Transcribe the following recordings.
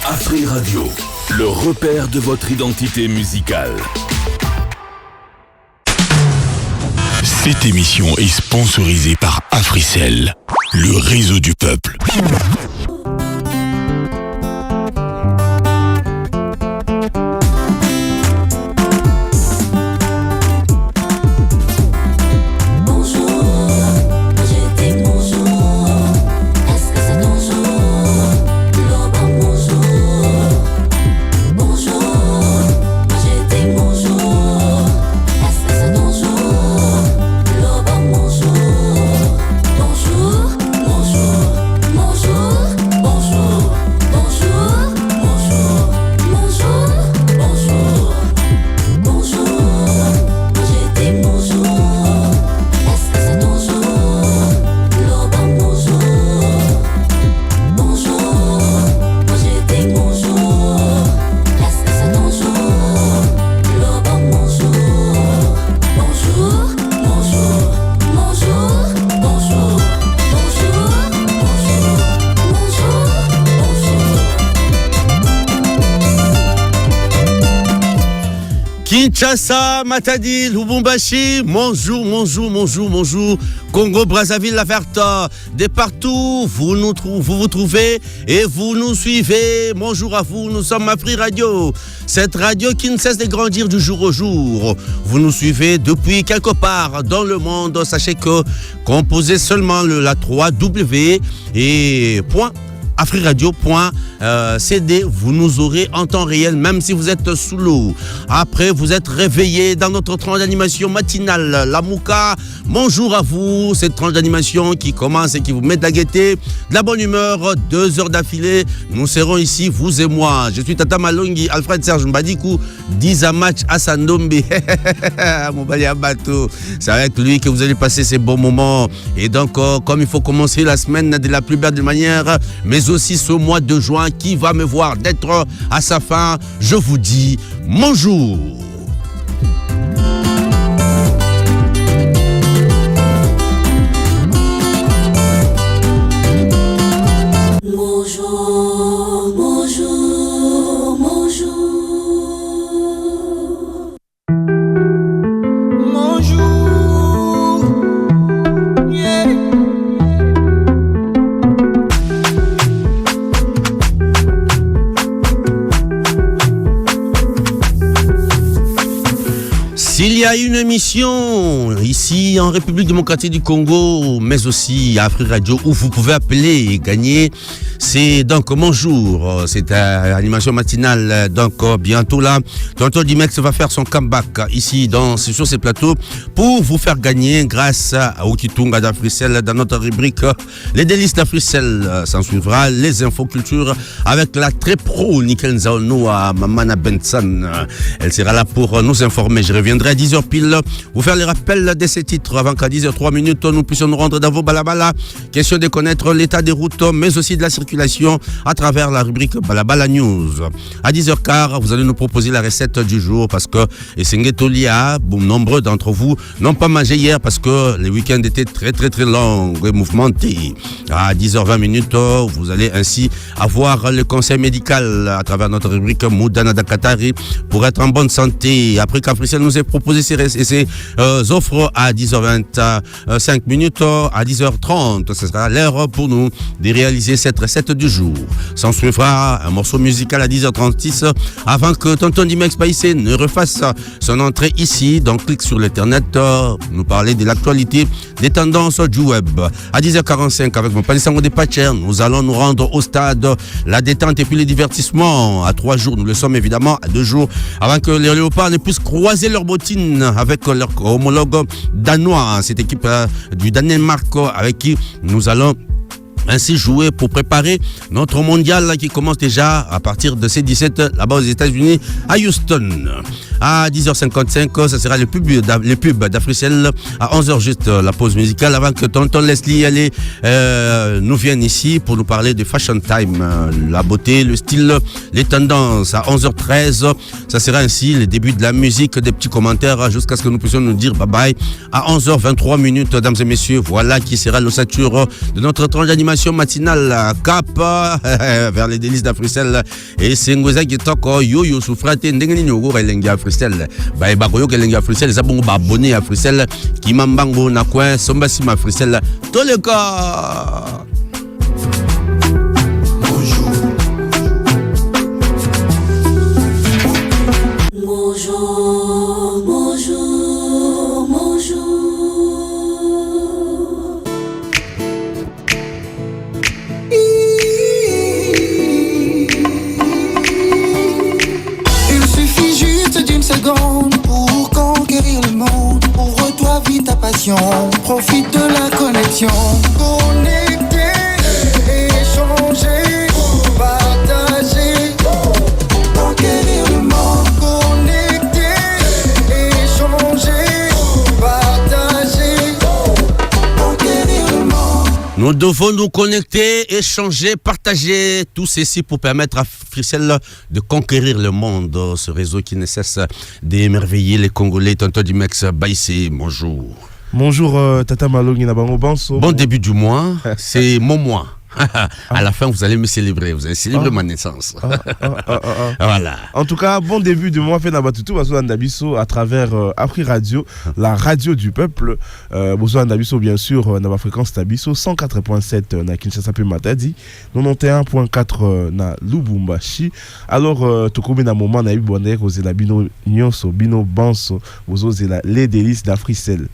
Afri Radio, le repère de votre identité musicale. Cette émission est sponsorisée par Africell, le réseau du peuple. Kinshasa, Matadi, Lubumbashi, bonjour. Congo, Brazzaville, La Verta, de partout, vous vous trouvez et vous nous suivez. Bonjour à vous, nous sommes Afri Radio, cette radio qui ne cesse de grandir du jour au jour. Vous nous suivez depuis quelque part dans le monde. Sachez que composez seulement la 3W et afriradio.cd, vous nous aurez en temps réel, même si vous êtes sous l'eau. Après, vous êtes réveillés dans notre tranche d'animation matinale, la Mouka. Bonjour à vous, cette tranche d'animation qui commence et qui vous met de la gaieté, de la bonne humeur, 2 heures d'affilée. Nous serons ici, vous et moi. Je suis Tata Malongi, Alfred Serge Mbadikou, 10 à match à Sandombe. Mon bali à bateau. C'est avec lui que vous allez passer ces bons moments. Et donc, comme il faut commencer la semaine de la plus belle manière, mais aussi ce mois de juin qui va me voir d'être à sa fin, je vous dis bonjour. Il y a une émission ici en République démocratique du Congo, mais aussi à Afri Radio, où vous pouvez appeler et gagner. C'est donc bonjour, c'est une animation matinale. Donc bientôt là, Tonton Dimex va faire son comeback ici sur ces plateaux pour vous faire gagner grâce à Okitunga d'Africell dans notre rubrique Les délices d'Africell. S'en suivra les infos culture avec la très pro Nickel Nzaono à Mamana Benson. Elle sera là pour nous informer. Je reviendrai à 10h pile vous faire les rappels de ces titres avant qu'à 10h03 nous puissions nous rendre dans vos balabala. Question de connaître l'état des routes mais aussi de la circulation à travers la rubrique Balabala News. À 10h15, vous allez nous proposer la recette du jour parce que Esengetolia, nombreux d'entre vous n'ont pas mangé hier parce que les week-ends étaient très longs et mouvementés. À 10h20, vous allez ainsi avoir le conseil médical à travers notre rubrique Moudana Dakatari pour être en bonne santé. Après qu'Africell nous ait proposé ses offres à 10h25, à 10h30, ce sera l'heure pour nous de réaliser cette recette du jour. S'en suivra un morceau musical à 10h36 avant que Tonton Dimex Païsé ne refasse son entrée ici. Donc clique sur l'internet, nous parler de l'actualité, des tendances du web. À 10h45 avec mon Palissango de Pacher, nous allons nous rendre au stade, la détente et puis les divertissements. À 3 jours, nous le sommes évidemment à 2 jours avant que les léopards ne puissent croiser leurs bottines avec leur homologue danois, cette équipe du Danemark avec qui nous allons ainsi jouer pour préparer notre mondial qui commence déjà à partir de ces 17 là-bas aux États-Unis à Houston. À 10h55, ça sera les pubs d'Africell. À 11h juste la pause musicale avant que Tonton Leslie nous vienne ici pour nous parler de Fashion Time, la beauté, le style, les tendances. À 11h13, ça sera ainsi le début de la musique, des petits commentaires jusqu'à ce que nous puissions nous dire bye bye. À 11h23, mesdames et messieurs, voilà qui sera l'ossature de notre tranche d'animation animation matinale Cap vers les délices d'Africel. Et c'est Ngoza qui toque yo souffrate ndengeni nyoko elengi Africel. Ba bakoyo elengi Africel za bongo ba abonné Africel qui mambango na coin somba sima Africel. Toleka. Bonjour, bonjour, bonjour. Il suffit juste d'une seconde pour conquérir le monde. Ouvre-toi vite ta passion, profite de la connexion. Connecter, échanger, partager, conquérir le monde. Nous devons nous connecter, échanger, partager tout ceci pour permettre à Africel de conquérir le monde. Ce réseau qui ne cesse d'émerveiller les Congolais. Tonton Dimex Baïsé, bonjour. Bonjour Tata Malongi Nabango Banso. Bon début du mois, c'est mon mois. À la fin, vous allez me célébrer. Vous allez célébrer ma naissance. Voilà. En tout cas, bon début de mois fait Nabatutu Baso Andabiso à travers Afri Radio, la radio du peuple. Baso Andabiso, bien sûr, na fréquence Tabiso 104.7 na Kinshasa pe Matadi, 91.4 na Lubumbashi. Alors, Tokobe na moment na Ibonde Kozela Bino Nyonso Bino Banso Bozo Zela les délices d'Africel.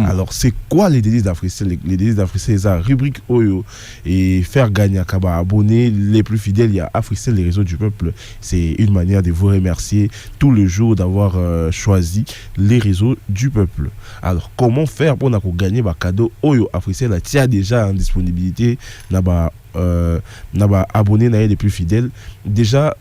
Alors, c'est quoi les délices d'Africel? Les délices d'Africel, c'est la rubrique Oyo et faire gagner à Kaba abonnés les plus fidèles. Il y a Africel, les réseaux du peuple. C'est une manière de vous remercier tous les jours d'avoir choisi les réseaux du peuple. Alors, comment faire pour gagner un cadeau? Oyo Africel a déjà en disponibilité. Naba abonné les plus fidèles. Déjà,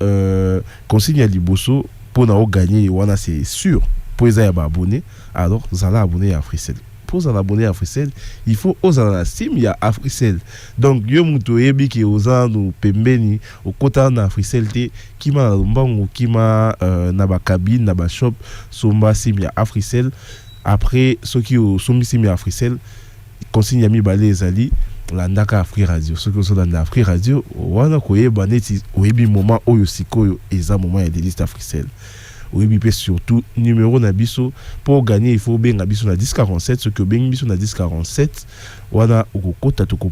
consigne à Liboso pour gagner. C'est sûr. Pour les abonnés, alors vous allez abonner à Africel. Pour vous abonner à Africel, il faut oser la sim, il y a Africel. Donc, yo muto ebi ki oza no pembeni au kota na Africel te qui m'a mbango qui m'a na ba cabine na ba shop somba sim il y a Africel. Après ceux qui ont sombi sim il y a Africel, consigne ya mi balé ezali la ndaka Afri Radio. Ceux qui sont dans Afri Radio, wana koyeba neti oyebi moment oyo sikoyo eza moment ya délice d'Africel. Oui, mais surtout, numéro Nabiso, pour gagner, il faut bien Nabiso na 1047, ce que bien Nabiso na 1047, on a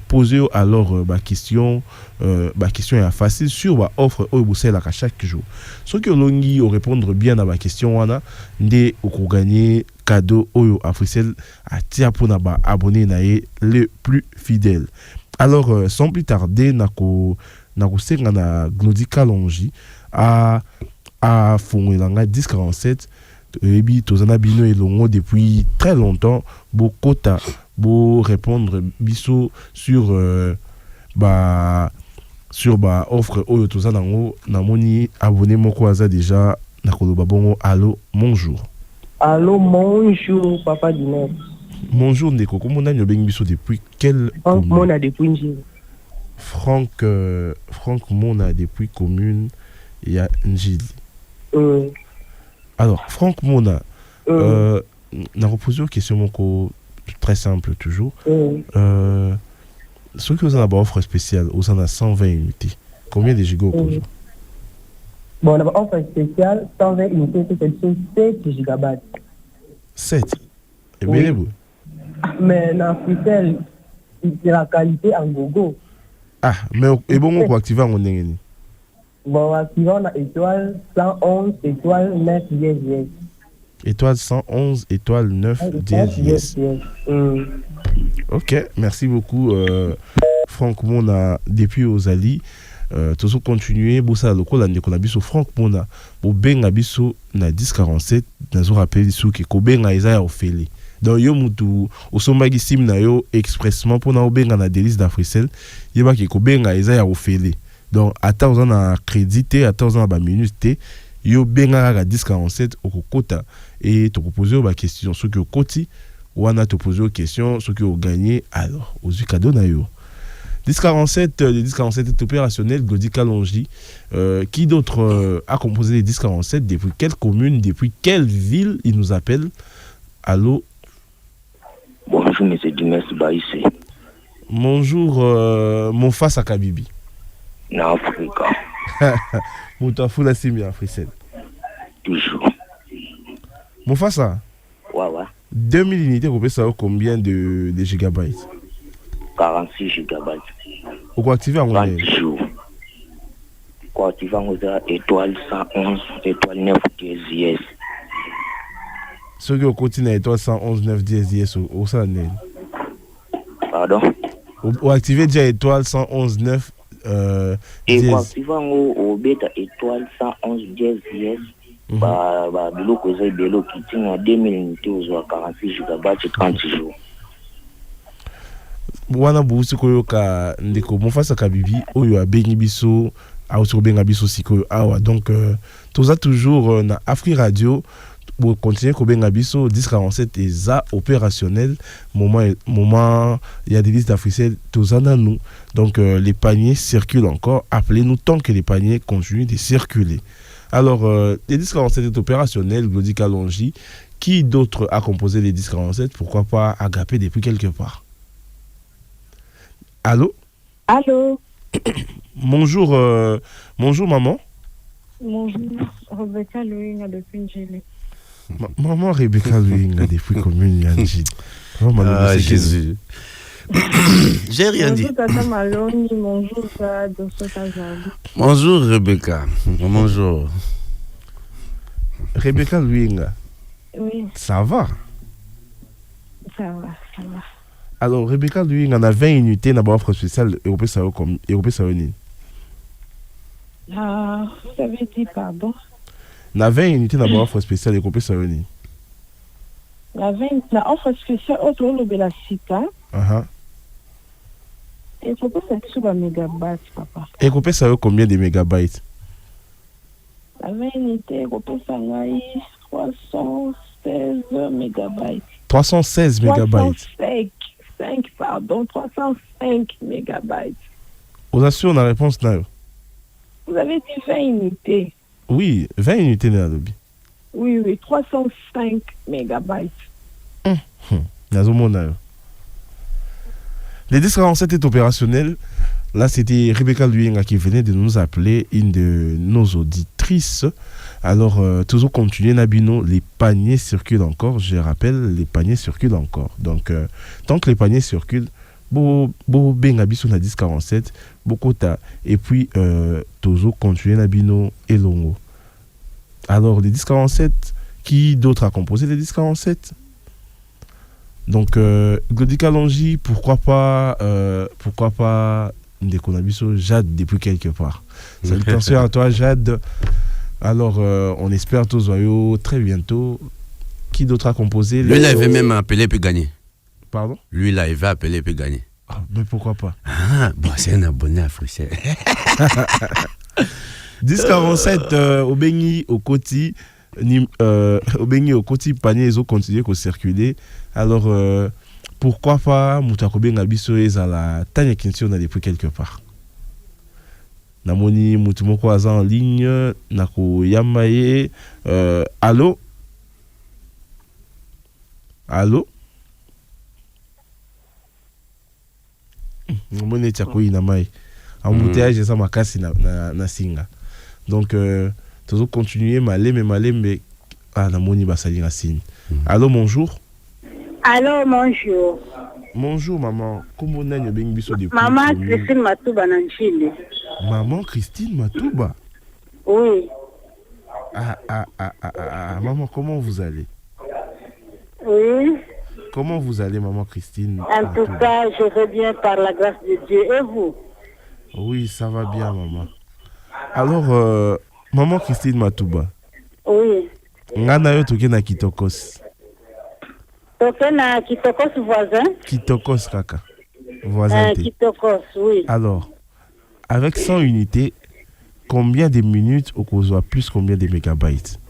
poser alors ma question est facile sur ma offre au Bruxelles à chaque jour. Ce que l'on dit au répondre bien à ma question, on a des ou gagner cadeau au Africel à tia pour n'aba abonné naé les plus fidèles. Alors sans plus tarder, nako senga na Glody Kalonji à Fongelanga 1047 et puis tozana bino elongo depuis très longtemps bokota bo répondre biso sur offre oyo tozana ngo namoni abonné moko aza déjà nakoloba bongo allo bonjour. Allô bonjour papa Dinex. Bonjour ndeko komona nyobengi biso depuis quelle Franck Mona depuis Njili. Franck Mona depuis commune ya Njili. Alors, Franck Mona, n'a reposé une question très simple toujours. Ceux qui ont une offre spéciale, vous en avez 120 unités. Combien de gigas au jour? Bon, on a offre spéciale, 120 unités, c'est 7 gigabytes. 7? Et bien, oui. Mais dans Africel, c'est la qualité en gogo. Ah, mais et bon, on peut activer en ligne. Bon, activons la étoile 111, étoile 9, 10, 10. Étoile 111, étoile 9, 10, 10. Ok, merci beaucoup, Franck Mona, depuis Ozali. Toujours continuer, Bossa Loko, la Nekonabiso, Franck Mona, pour Bengabiso, na 1047, nous rappelé sous que Kobenga Isaiah Ophélie. Donc, yo mutu, au sombagi sim na yo expressement pour na Obenga na délice d'Africel, yeba que Kobenga Isaiah Ophélie. Donc, attends, on a crédité, attends, on a minute, yo benga à 1047 au kota et te proposer ma question. Ce que koti, ou on a te posé une question, ce que vous gagnez, alors, aux cadeaux na yo. 1047, le 1047 est opérationnel, Glody Kalonji. Qui d'autre a composé les 1047? Depuis quelle commune, depuis quelle ville il nous appelle? Allô? Bonjour, monsieur Dimes Baïsé. Bonjour, mon face à Kabibi. Na Afrika. Moutafou la simi Africel. Toujours. Mon face à Ouais. 2000 unités, vous pouvez savoir combien de gigabytes? 46 gigabytes. Vous pouvez activer en 30 jours. Quoi, tu vas nous dire étoile 111, étoile 9, 10 yes. Ce qui est au continent étoile 111, 9, 10 yes au Sanel. Pardon? Vous activez déjà étoile 111, 9, et quoi, tu vas au bêta étoile 111, 10 yes. Bilo kozai belo qui tient à 2000 unités aux 46 gigabytes et 30 jours. Wana busi koyoka ndeko mofasa Kabibi oyo abengi biso auto benga biso sikoyo awa donc toza toujours na Afri Radio pour continuer ko benga biso 1047 eza opérationnel moment il y a des listes d'Africel toza na nous donc les paniers circulent encore, appelez-nous tant que les paniers continuent de circuler. Alors, les 1047 est opérationnel, Glody Kalonji. Qui d'autre a composé les 1047? Pourquoi pas Agapé depuis quelque part? Allô? Allô? Bonjour, bonjour maman. Bonjour, Rebecca Louinga depuis Njili. Maman Rebecca Louinga depuis commune Njili. Ah, Jésus. J'ai rien dit. Bonjour Rebecca. Bonjour. Rebecca Louinga. Oui. Ça va? Ça va. Alors Rebecca Louinga, on a 20 unités dans l'offre spéciale Européen Saoni. Vous avez dit pardon? On a 20 unités dans l'offre spéciale Européen Saoni. La 20, la offre spéciale autour de la Sika. Et il faut pas faire sur la mégabyte, papa. Et vous ça combien de mégabytes? La 20 unités, vous pouvez faire 316 mégabytes. 316 mégabytes. 305 mégabytes. Vous assurez la réponse là? Vous avez dit 20 unités. Oui, 20 unités dans la lobby. Oui, 305 mégabytes. Les 1047 est opérationnel. Là, c'était Rebecca Louinga qui venait de nous appeler, une de nos auditrices. Alors, toujours continuer, Nabino, les paniers circulent encore. Je rappelle, les paniers circulent encore. Donc, tant que les paniers circulent, Bo Bengabiso na 1047, Bokota, et puis, toujours continuer, Nabino et Longo. Alors, les 1047, qui d'autre a composé les 1047? Donc, Glody Kalonji, pourquoi pas Ndekonabiso, Jade depuis quelque part. Salutations à toi, Jade. Alors, on espère tous joyeux très bientôt. Qui d'autre a composé? Lui, il avait même appelé puis gagner. Pardon? Lui, il avait appelé puis gagner. Ah, mais pourquoi pas? Ah, bon, c'est un abonné à Fruxelles. 1047, Obengui au Koti. Obengui au Koti, panier, ils ont continué à circuler. Alors, pourquoi pas Moutakobe Ngabiso est à la Tanya Kinsi, on a depuis quelque part. Namoni Moutumoko Aza en ligne, Nako Yamaye. Allô? Allô? Namoni Tchakoyi Namaye. Embouteillage, ça m'a cassé na singa. Donc, toujours continuer, mais ah, Namoni Basali na signe. Allô, bonjour. Allô, bonjour. Bonjour, maman. Comment on a une biso de Maman Christine Matouba Nanchili. Maman Christine Matouba? Oui. Maman, comment vous allez? Oui. Comment vous allez, maman Christine? En tout cas, je vais bien par la grâce de Dieu. Et vous? Oui, ça va bien, maman. Alors, maman Christine Matouba. Oui. Ngana yo toke na Kitokos. Toke na Kitokos voisin? Kitokos, kaka. Voisin. Kitokos, oui. Alors, avec 100 unités, combien de minutes au Kozoa plus combien de mégabytes?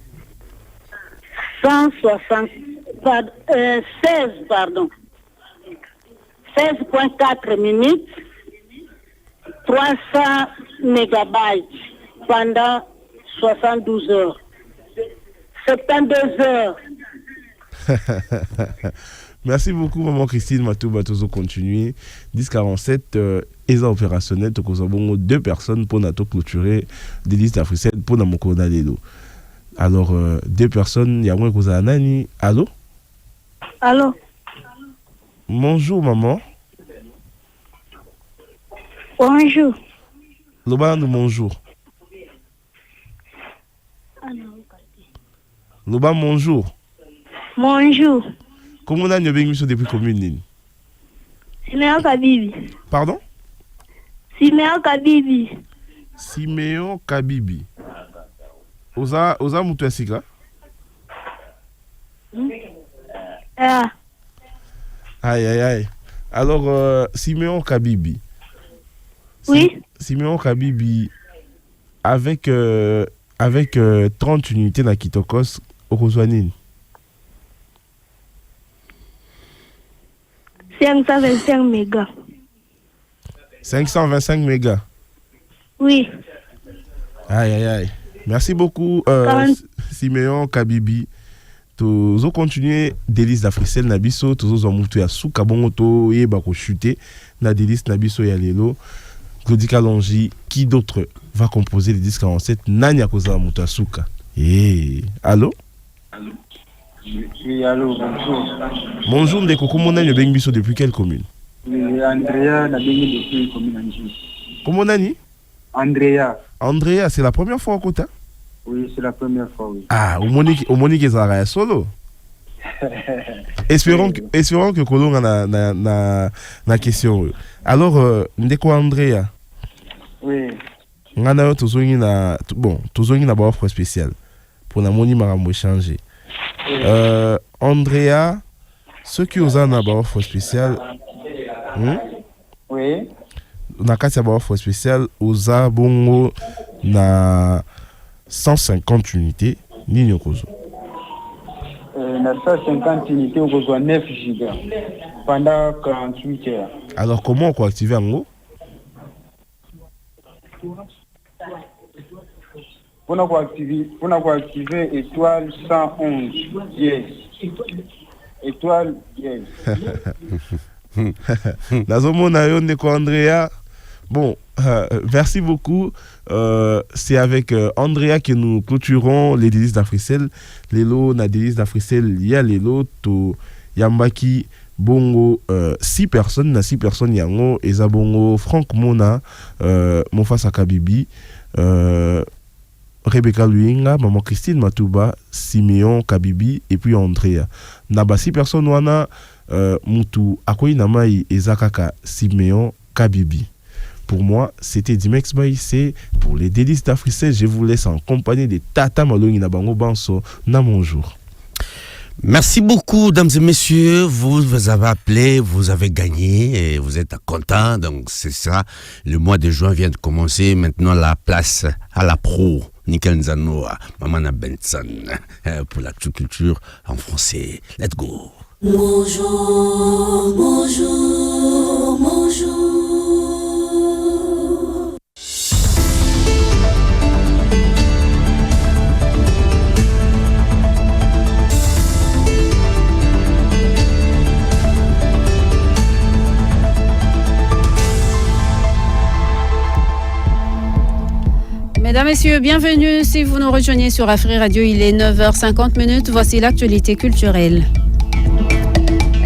16, pardon. 16,4 minutes, 300 mégabytes pendant 72 heures. 72 heures. Merci beaucoup, maman Christine Matouba. Tozo continuer. 1047 est opérationnel. Nous avons 2 personnes pour nous clôturer des listes africaines pour nous connaître. Alors, 2 personnes, il y a moins que vous avez. Allô? Allô? Bonjour, maman. Bonjour. Loba, bonjour. Loba, bonjour. Bonjour. Comment on a une émission depuis commune? Siméon Kabibi. Pardon? Siméon Kabibi. Siméon Kabibi. Oza Moutou Sika? Ah. Aïe. Alors, Siméon Kabibi. Oui. Siméon Kabibi, avec 30 unités dans Kitokos, au Roswanine. 525 mégas. 525 mégas. Oui. Aïe. Merci beaucoup, Siméon Kabibi. Tozo continuer délice d'Africel Nabiso, tozo moutou ya souka bongoto et bako chuter na délice Nabiso ya lelo. Claudie Kalonji, qui d'autre va composer les 1047 Nanya Koza moutou ya souka. Allô? Oui, allô, bonjour. Bonjour, Ndeko, comment on a le Biso depuis quelle commune? Andrea, la depuis commune Anji. Comment on a dit? Andrea, c'est la première fois au Kota? Oui, c'est la première fois, oui. Ah, au Monique Zara solo. Espérons que Kolon a na question. Alors, Ndeko Andrea. Oui. On a toujours une offre spéciale pour la moni marambo échanger. Andrea, ceux qui ont une offre spéciale. Oui. On a une offre spéciale aux bongo na 150 unités Nino Kozo. Na 150 unités au besoin 9 gigas pendant 48 heures. Alors comment on peut activer en haut? Pour activer étoile 111 yes. Étoile yes. Nazomona yo Ndeko Andrea. Bon, merci beaucoup. C'est avec Andrea que nous clôturons les délices d'Africel. Lelo na délices d'Africel, il y a lelo to Yambaki bongo 6 personnes, na 6 personnes yango eza bongo Franck Mona, Mofasa Kabibi, Rebecca Luinga, maman Christine Matouba, Siméon Kabibi et puis Andrea. Na 6 personnes wana mutu akoyi namai ezakaka Siméon Kabibi. Pour moi, c'était Dimex Bay, c'est pour les délices d'Africel. Je vous laisse en compagnie de Tata Malongi Nabango Banso. Na bonjour. Merci beaucoup, dames et messieurs. Vous avez appelé, vous avez gagné et vous êtes contents. Donc, c'est ça. Le mois de juin vient de commencer. Maintenant, la place à la pro. Nickel Nzanoa, Mamana Benson, pour la culture en français. Let's go. Bonjour, bonjour, bonjour. Mesdames, Messieurs, bienvenue. Si vous nous rejoignez sur Afri Radio, il est 9h50. Voici l'actualité culturelle.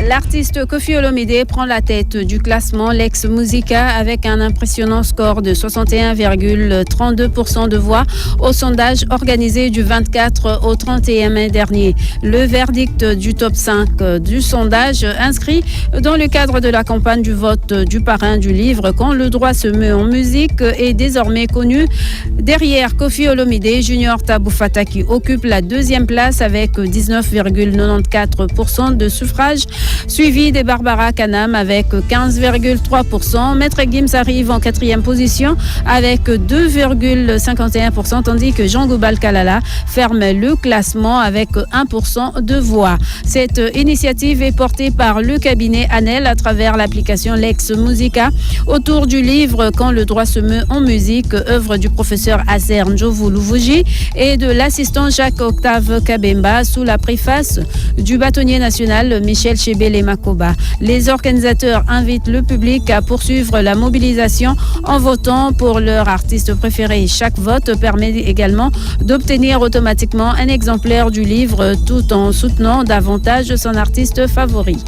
L'artiste Koffi Olomide prend la tête du classement Lex Musica avec un impressionnant score de 61,32% de voix au sondage organisé du 24 au 31 mai dernier. Le verdict du top 5 du sondage inscrit dans le cadre de la campagne du vote du parrain du livre Quand le droit se meut en musique est désormais connu. Derrière Koffi Olomide, Junior Tabou Fata qui occupe la deuxième place avec 19,94% de suffrages, suivi de Barbara Kanam avec 15,3%. Maître Gims arrive en quatrième position avec 2,51%, tandis que Jean Goubal Kalala ferme le classement avec 1% de voix. Cette initiative est portée par le cabinet ANEL à travers l'application Lex Musica autour du livre Quand le droit se meut en musique, œuvre du professeur Aser Ndjovu Louvuji et de l'assistant Jacques Octave Kabemba sous la préface du bâtonnier national Michel Chebel Lele Makoba. Les organisateurs invitent le public à poursuivre la mobilisation en votant pour leur artiste préféré. Chaque vote permet également d'obtenir automatiquement un exemplaire du livre tout en soutenant davantage son artiste favori.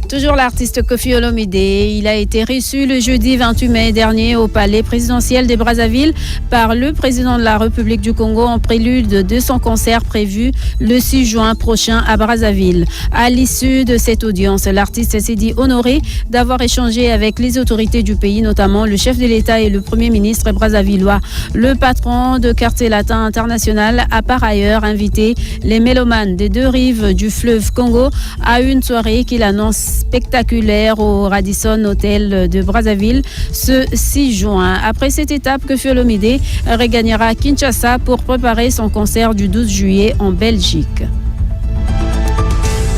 Toujours l'artiste Koffi Olomide, il a été reçu le jeudi 28 mai dernier au palais présidentiel de Brazzaville par le président de la République du Congo en prélude de son concert prévu le 6 juin prochain à Brazzaville. À l'issue de cette audience, l'artiste s'est dit honoré d'avoir échangé avec les autorités du pays, notamment le chef de l'État et le premier ministre brazzavillois. Le patron de Quartier Latin International a par ailleurs invité les mélomanes des deux rives du fleuve Congo à une soirée qu'il annonce spectaculaire au Radisson Hotel de Brazzaville ce 6 juin. Après cette étape, Koffi Olomide regagnera Kinshasa pour préparer son concert du 12 juillet en Belgique.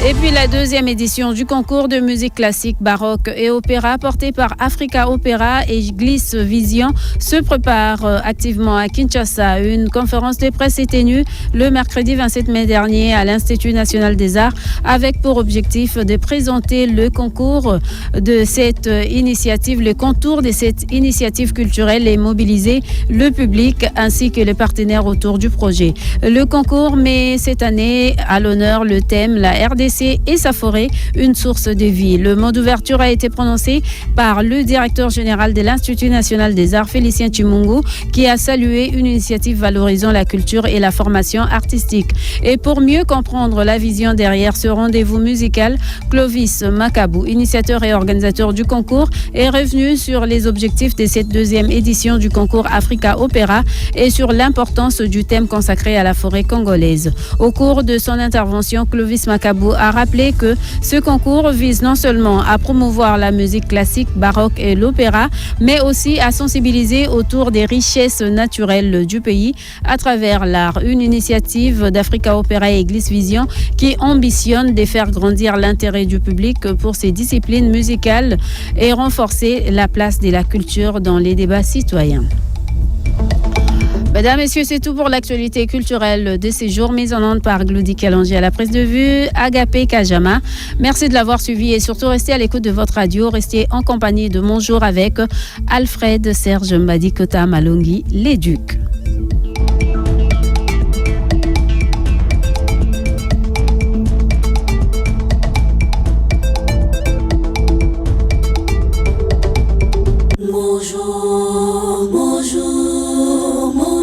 Et puis la deuxième édition du concours de musique classique, baroque et opéra porté par Africa Opera et Gliss Vision se prépare activement à Kinshasa. Une conférence de presse est tenue le mercredi 27 mai dernier à l'Institut national des arts avec pour objectif de présenter le concours de cette initiative, le contour de cette initiative culturelle et mobiliser le public ainsi que les partenaires autour du projet. Le concours met cette année à l'honneur le thème la RDC et sa forêt, une source de vie. Le mot d'ouverture a été prononcé par le directeur général de l'Institut national des arts, Félicien Chimungu, qui a salué une initiative valorisant la culture et la formation artistique. Et pour mieux comprendre la vision derrière ce rendez-vous musical, Clovis Macabou, initiateur et organisateur du concours, est revenu sur les objectifs de cette deuxième édition du concours Africa Opera et sur l'importance du thème consacré à la forêt congolaise. Au cours de son intervention, Clovis Macabou a rappelé que ce concours vise non seulement à promouvoir la musique classique, baroque et l'opéra, mais aussi à sensibiliser autour des richesses naturelles du pays à travers l'art. Une initiative d'Africa Opera et Gliss Vision qui ambitionne de faire grandir l'intérêt du public pour ces disciplines musicales et renforcer la place de la culture dans les débats citoyens. Mesdames, Messieurs, c'est tout pour l'actualité culturelle de ces jours mise en onde par Glody Kalangi à la prise de vue, Agapé Kajama. Merci de l'avoir suivi et surtout restez à l'écoute de votre radio. Restez en compagnie de Mon Jour avec Alfred Serge Mbadikota Malongi, les Ducs. Bonjour, bonjour, bonjour.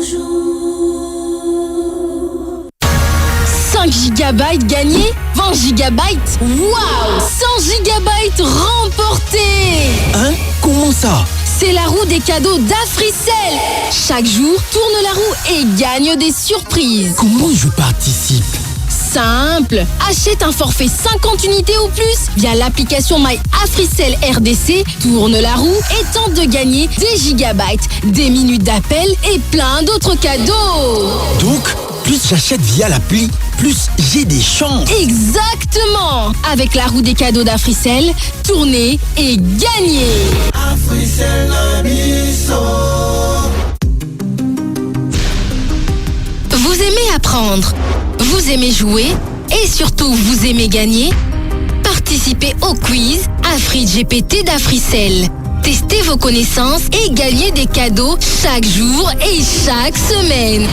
5 gigabytes gagnés, 20 gigabytes, waouh, 100 gigabytes remportés. Hein? Comment ça? C'est la roue des cadeaux d'Africell. Chaque jour, tourne la roue et gagne des surprises. Comment je participe? Simple, achète un forfait 50 unités ou plus via l'application My Africell RDC, tourne la roue et tente de gagner des gigabytes, des minutes d'appel et plein d'autres cadeaux. Donc, plus j'achète via l'appli, plus j'ai des chances. Exactement. Avec la roue des cadeaux d'Africell, tournez et gagnez. Africell Abisso. Vous aimez apprendre, vous aimez jouer et surtout vous aimez gagner? Participez au quiz AfriGPT d'Africell. Testez vos connaissances et gagnez des cadeaux chaque jour et chaque semaine.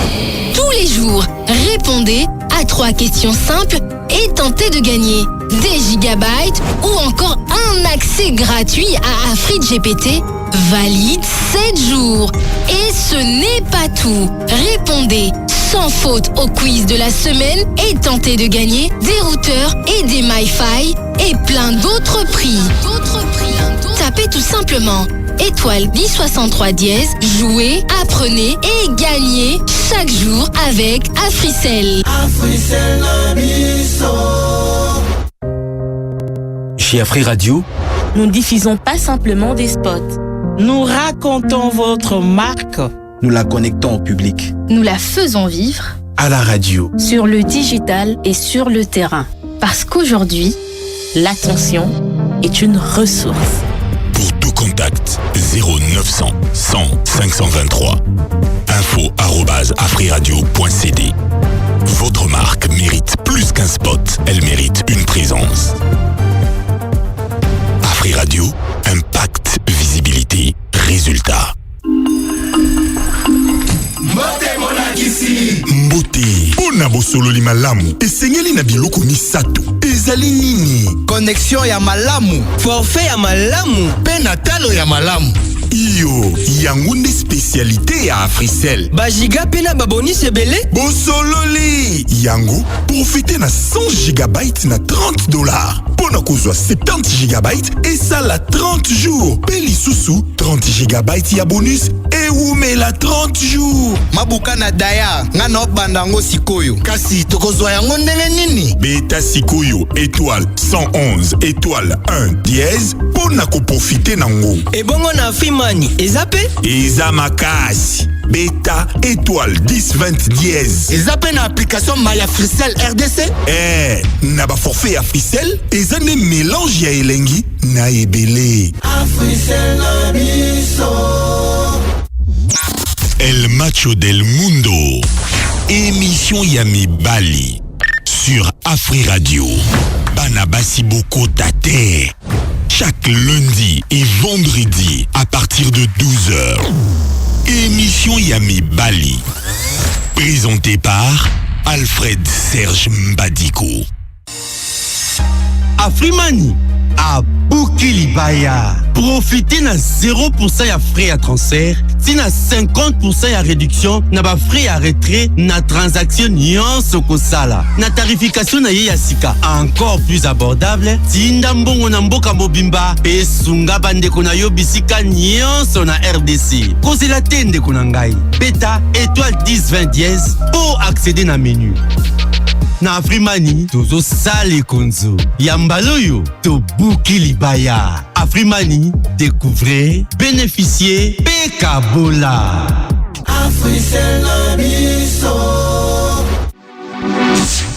Tous les jours, répondez à 3 questions simples et tentez de gagner des gigabytes ou encore un accès gratuit à AfriGPT valide 7 jours. Et ce n'est pas tout. Répondez sans faute au quiz de la semaine et tentez de gagner des routeurs et des MiFi et plein d'autres prix. Tapez tout simplement étoile 1063 dièse, jouez, apprenez et gagnez chaque jour avec Africell. Africell Abisso. Chez Afri Radio, nous ne diffusons pas simplement des spots. Nous racontons votre marque. Nous la connectons au public. Nous la faisons vivre à la radio, sur le digital et sur le terrain. Parce qu'aujourd'hui, l'attention est une ressource. Pour tout contact, 0900 100 523. info@afriradio.cd. Votre marque mérite plus qu'un spot, elle mérite une présence. Afri Radio, impact, visibilité, résultat. Mbote Pona bosololi malamu esengeli na biloko misato ezali nini? Connexion ya malamu, forfait ya malamu, pe na talo ya malamu. Iyo, yango nde spécialité ya Africell. Bajiga pe na baboni sebele? Bosololi yango, profitez na 100 GB na $30. Pona kozwa 70 GB et ça la 30 jours. Peli susu 30 GB ya bonus et oumela 30 jours. Mabuka na daya, nga no bandango sikoyo. Kasi tokozwa yango ndenge nini? Beta sikoyo étoile 111 étoile 1 dièse pona ko profiter nango. Et bongo na Fimani, ezape? Eza makasi. Beta étoile 1020 dièse. Ezape na application My Africell RDC? Na ba forfait Africell, eza ne mélange ya elengi na ebele. Africell na biso. El Macho del Mundo. Émission Yami Bali. Sur Afri Radio. Banabasi Boko Tate. Chaque lundi et vendredi à partir de 12h. Émission Yami Bali. Présentée par Alfred Serge Mbadiko. Afrimani à Boukilibaya. Profitez na 0% ya frais à transfert, si na 50% ya réduction na ba frais à retrait na transaction nyonso kosala. Na tarification na ye ya sika encore plus abordable, tinda mbongo na mboka mobimba pe sunga bandeko na yo bisika nyonso na RDC. Kozela tende ko na ngai. Beta étoile 1020 dièse pour accéder na menu. Na Afrimani, tozo sale konzo. Yambaloyo, to Boukilibaya. Afrimani, découvrez, bénéficiez, Pekabola. Africell na biso.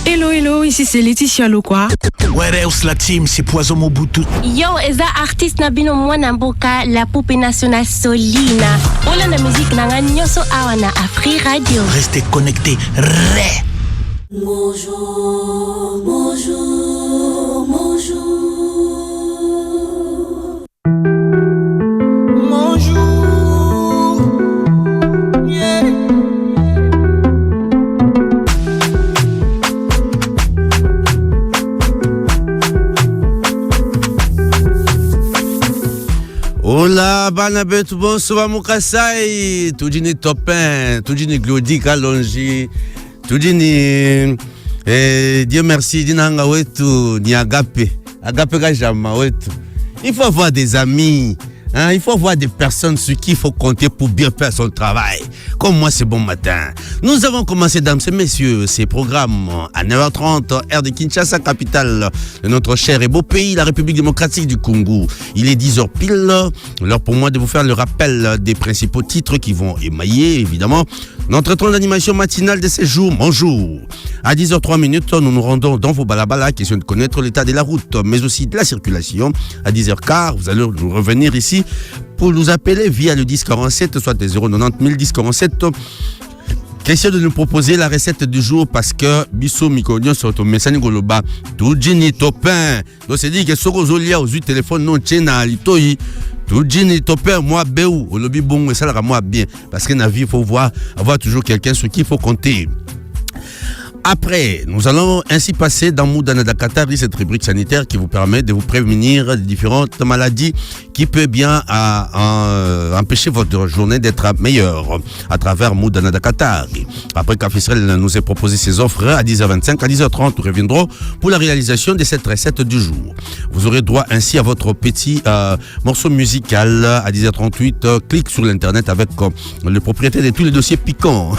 Hello, hello, ici c'est Laetitia Lokwa. Where else la team, c'est Poison Mobutu. Yo, eza artiste na bino mwana mboka, la poupée nationale Solina. Ola na musique nanga nyoso awa na Afri Radio. Restez connectés. Bonjour, bonjour, bonjour. Bonjour, yeah. Hola, Banabet, bonsoir, Moukasai. Tudini Topin, Tudini Glody Kalonji. Tudini, Dieu merci, Dinanga Wetu, ni Agape Gajama Wetu. Il faut avoir des amis, hein? Il faut avoir des personnes sur qui il faut compter pour bien faire son travail. Comme moi, c'est bon matin. Nous avons commencé, dames et messieurs, ces programmes à 9h30, heure de Kinshasa, capitale de notre cher et beau pays, la République démocratique du Congo. Il est 10h pile, l'heure pour moi de vous faire le rappel des principaux titres qui vont émailler, évidemment, notre temps d'animation matinale de ces jours. Bonjour. À 10h03, nous nous rendons dans vos balabala, question de connaître l'état de la route, mais aussi de la circulation. À 10h15, vous allez nous revenir ici pour nous appeler via le 1047, soit des 090 1047. Question de nous proposer la recette du jour parce que Bisso Mikonyo sur ton message goloba tout jini topin. Donc c'est dit que ce rosolia aux 8 téléphones non tchena litoi. Tout jini topin moi béou au lobby bon et ça la moi bien parce que dans la vie il faut avoir toujours quelqu'un sur qui il faut compter. Après, nous allons ainsi passer dans Moudana Dakatari, cette rubrique sanitaire qui vous permet de vous prévenir des différentes maladies qui peut bien empêcher votre journée d'être meilleure à travers Moudana Dakatari. Après qu'Africell nous ait proposé ses offres à 10h25, à 10h30, nous reviendrons pour la réalisation de cette recette du jour. Vous aurez droit ainsi à votre petit morceau musical à 10h38. Clique sur l'internet avec le propriétaire de tous les dossiers piquants.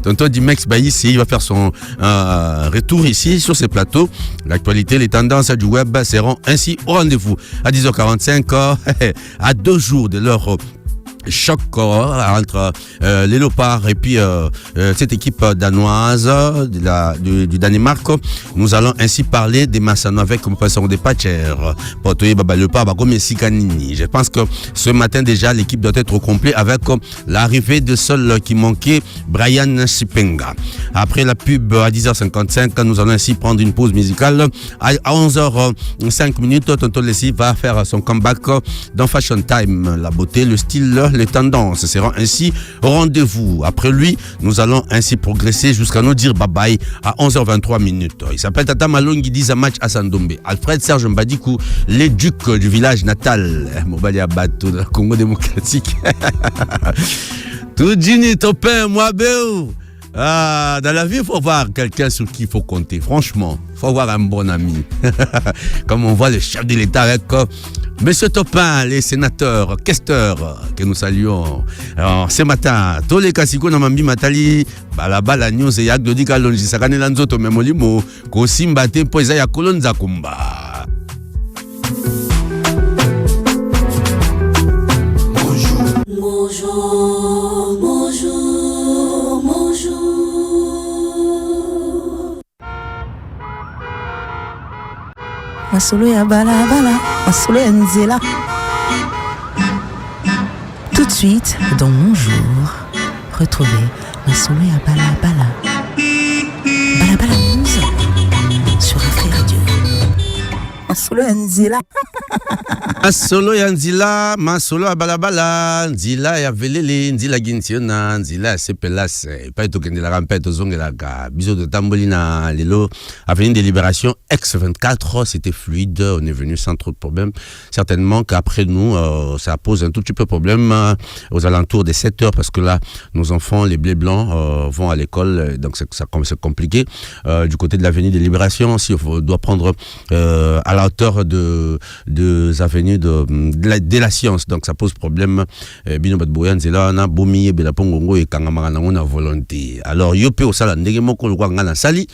Tonton Dimex Baïs, il va faire son retour ici sur ces plateaux. L'actualité, les tendances du web seront ainsi au rendez-vous à 10h45 à 2 jours de leur choc entre les Léopards et puis cette équipe danoise du Danemark. Nous allons ainsi parler des Massano avec comme professeur de Patcher. Je pense que ce matin déjà l'équipe doit être au complet avec l'arrivée de seul qui manquait, Brian Sipenga. Après la pub à 10h55, nous allons ainsi prendre une pause musicale. À 11h05, Tonton Leslie va faire son comeback dans Fashion Time. La beauté, le style, les tendances seront ainsi au rendez-vous. Après lui, nous allons ainsi progresser jusqu'à nous dire bye bye à 11h23. Il s'appelle Tata Malongi Dizamatch à Sandombe. Alfred Serge Mbadikou, les ducs du village natal. Mobali Abato de la Congo démocratique. Tout dîner, ton père, moi, béo. Ah, dans la vie, il faut voir quelqu'un sur qui il faut compter. Franchement, il faut avoir un bon ami. Comme on voit le chef de l'État avec Monsieur Topin, les sénateurs, questeurs, que nous saluons. Alors, ce matin, tous les Kasiko Namambi Matali, la news et Yak Dodi Kalonji, Sakane Lanzoto Memolimo, Kosimbate, Poisa Yakolon Zakumba. Bonjour, bonjour, bonjour. Masolo ya bala bala, masolo ya nzela. Tout de suite, dans Mon Jour, retrouvez Masolo ya bala bala. Bala bala news sur Afrique Radio. Masolo ya nzela. Masolo ya nzila, masolo ya balabala, nzila ya velele, nzila gintiona, nzila ya sepelas. Pas eto kende la rampette zongelaka. Biso de tambolina lelo. Avenue des Libérations, ex-24, c'était fluide, on est venu sans trop de problèmes. Certainement qu'après nous, ça pose un tout petit peu de problème aux alentours des 7 heures parce que là, nos enfants, les blés blancs, vont à l'école, donc c'est compliqué. Du côté de l'avenue des Libérations, si on doit prendre à la hauteur de avenues de la science, donc ça pose problème. Bino Badbouyan, Zelana, Bomiye, Belapongongo et Kangamarana, on a volonté. Alors, Yope au Sala, Negemoko, le Wangana Sali.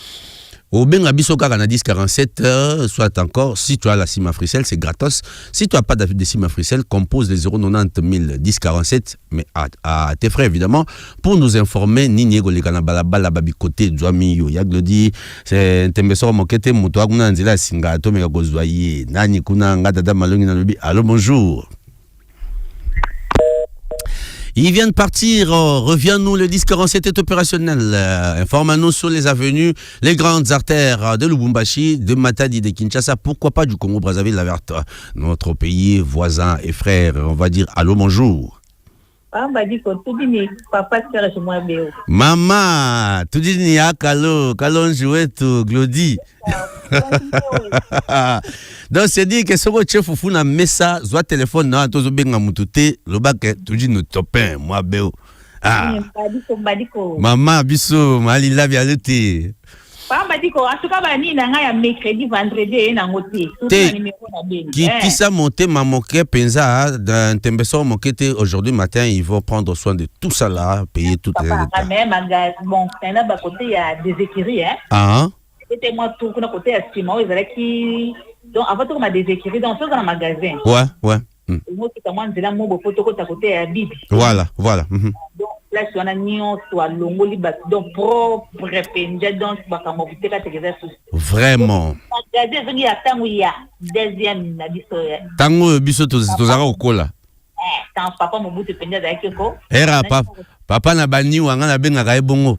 Au Benga Bisoka Gana 1047, soit encore, si tu as la cime Africell, c'est gratos. Si tu n'as pas de cime Africell, compose les 090 1047, mais à tes frais évidemment, pour nous informer, Nini Golikana Balabala Babikote, Djouami, Yaglodi, c'est un tembesor Mokete, Moutouaguna Nzela Singa, Tomega Gozwaye, Nani Kuna, Ngadada Malongi Nalubi. Allô, bonjour. Il vient de partir, reviens-nous, le 1047 est opérationnel. Informe-nous sur les avenues, les grandes artères de Lubumbashi, de Matadi, de Kinshasa, pourquoi pas du Congo-Brazzaville, la Verte, notre pays voisin et frère. On va dire allô, bonjour. Maman, tu dis ni à Kalon jouet tout, Glody. Donc c'est dit que ce que tu fais na messa, soit téléphone na tozo benga mutute, le bac tu dis nous topin moi béo. Ah. Maman biso mali la vialete. Pamba diko asuka bani na nga ya mercredi vendredi na ngoti. Qui ça monté mamoke penza d'un tembeso mokete aujourd'hui matin ils vont prendre soin de tout ça là, payer tout les détails. Même bon, là bas côté il y a des écuries hein. Ah. C'était moi tout côté à Sima, ils allaient qui donc avant tout on a des écuries dans ce dans magasin. Ouais, ouais. Moi qui comment dire là mon beau photo côté à Bibi. Voilà, voilà. Donc là je suis en agnon soit longo liba donc propre penja donc baka mo viteka tegeza sous. Vraiment. Magasin venir à tango ya deuxième na biso. Tango biso to zara okola. Tant papa mo butu penja za keko. Era papa na bani wanga na benga ka ebongo.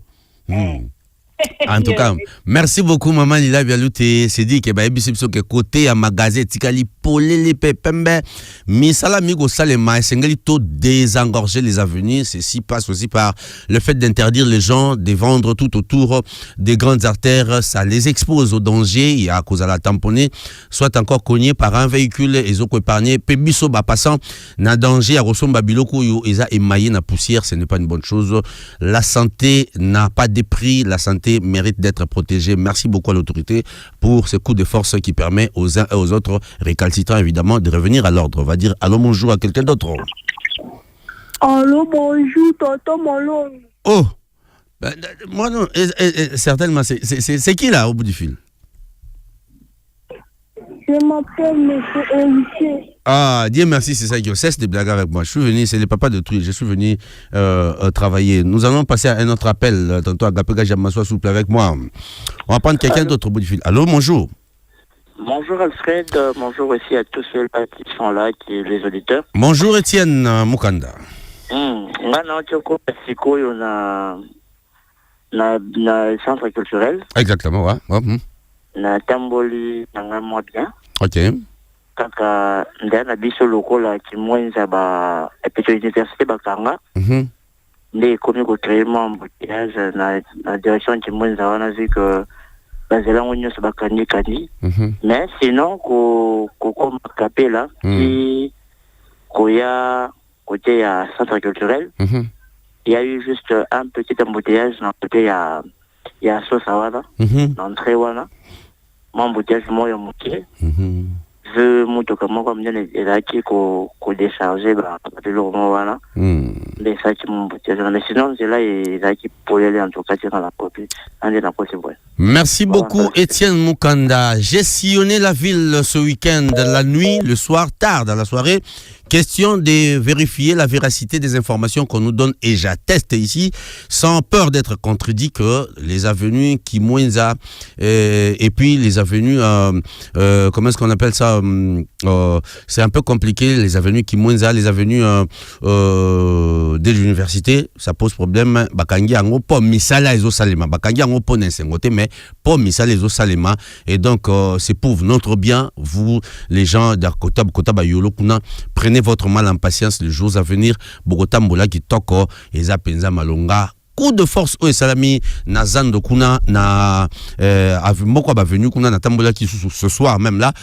En tout cas, merci beaucoup maman Lila Bialouté. C'est dit que bah ebisipso que côté à magasin tikali polele pepembe misala migo salema sengeli to désengorger les avenues. Ceci passe aussi par le fait d'interdire les gens de vendre tout autour des grandes artères. Ça les expose au danger. Il y a à cause à la tamponner, soit encore cogné par un véhicule et ont épargné. Pebiso ba passant na danger à Rosomba Biloko yo eza émaillé na poussière. Ce n'est pas une bonne chose. La santé n'a pas de prix. La santé mérite d'être protégée. Merci beaucoup à l'autorité pour ce coup de force qui permet aux uns et aux autres récalcitrants évidemment de revenir à l'ordre. On va dire allô bonjour à quelqu'un d'autre. Allô bonjour tonton Malon. Oh moi non certainement c'est qui là au bout du fil? Je m'appelle Monsieur Olivier. Ah, Dieu merci, c'est ça qui cesse de blaguer avec moi. Je suis venu, c'est le papa de Truy, je suis venu travailler. Nous allons passer à un autre appel. Tantôt, Agapega Jamassois, s'il vous plaît, avec moi. On va prendre quelqu'un d'autre au bout du fil. Allô, bonjour. Bonjour Alfred, bonjour aussi à tous ceux qui sont là, les auditeurs. Bonjour Étienne Mukanda. Na centre culturel. Exactement, ouais. Na tamboli nanga moi bien. Ok. Kaka ndana biso lokola ki mwenza ba petite université bakanga. Ndé komi ko créer embouteillage na direction ki mwenza wana vu que bazela ngonyo se bakandi kandi. Mais sinon ko makapela qui koya côté ya centre culturel. Il y a eu juste un petit embouteillage dans le côté il y a Sosawana, dans le Trewana. Mon embouteillage, moi, il y a je monte comme bien et là qui ko décharger de l'Ormoana. Les sacs qui m'embouteillage. Mais sinon, c'est là et là qui pour aller en tout cas dans la copie. Merci beaucoup Étienne Mukanda. J'ai sillonné la ville ce week-end, la nuit, le soir, tard dans la soirée. Question de vérifier la véracité des informations qu'on nous donne et j'atteste ici, sans peur d'être contredit, que les avenues Kimwenza et puis les avenues, comment est-ce qu'on appelle ça, c'est un peu compliqué, les avenues Kimwenza, les avenues de l'université, ça pose problème. Bakangi ango po misala ezo salema, bakangi ango po nensengote, mais po misala ezo salema, et donc c'est pour notre bien, vous les gens d'Arkota Kota Yolo Kuna, prenez votre mal en patience les jours à venir. Bogota Mbola qui toko eza penza malonga. Coup de force au salami na zando kuna na moko ba venu kuna na tambola qui ce soir même là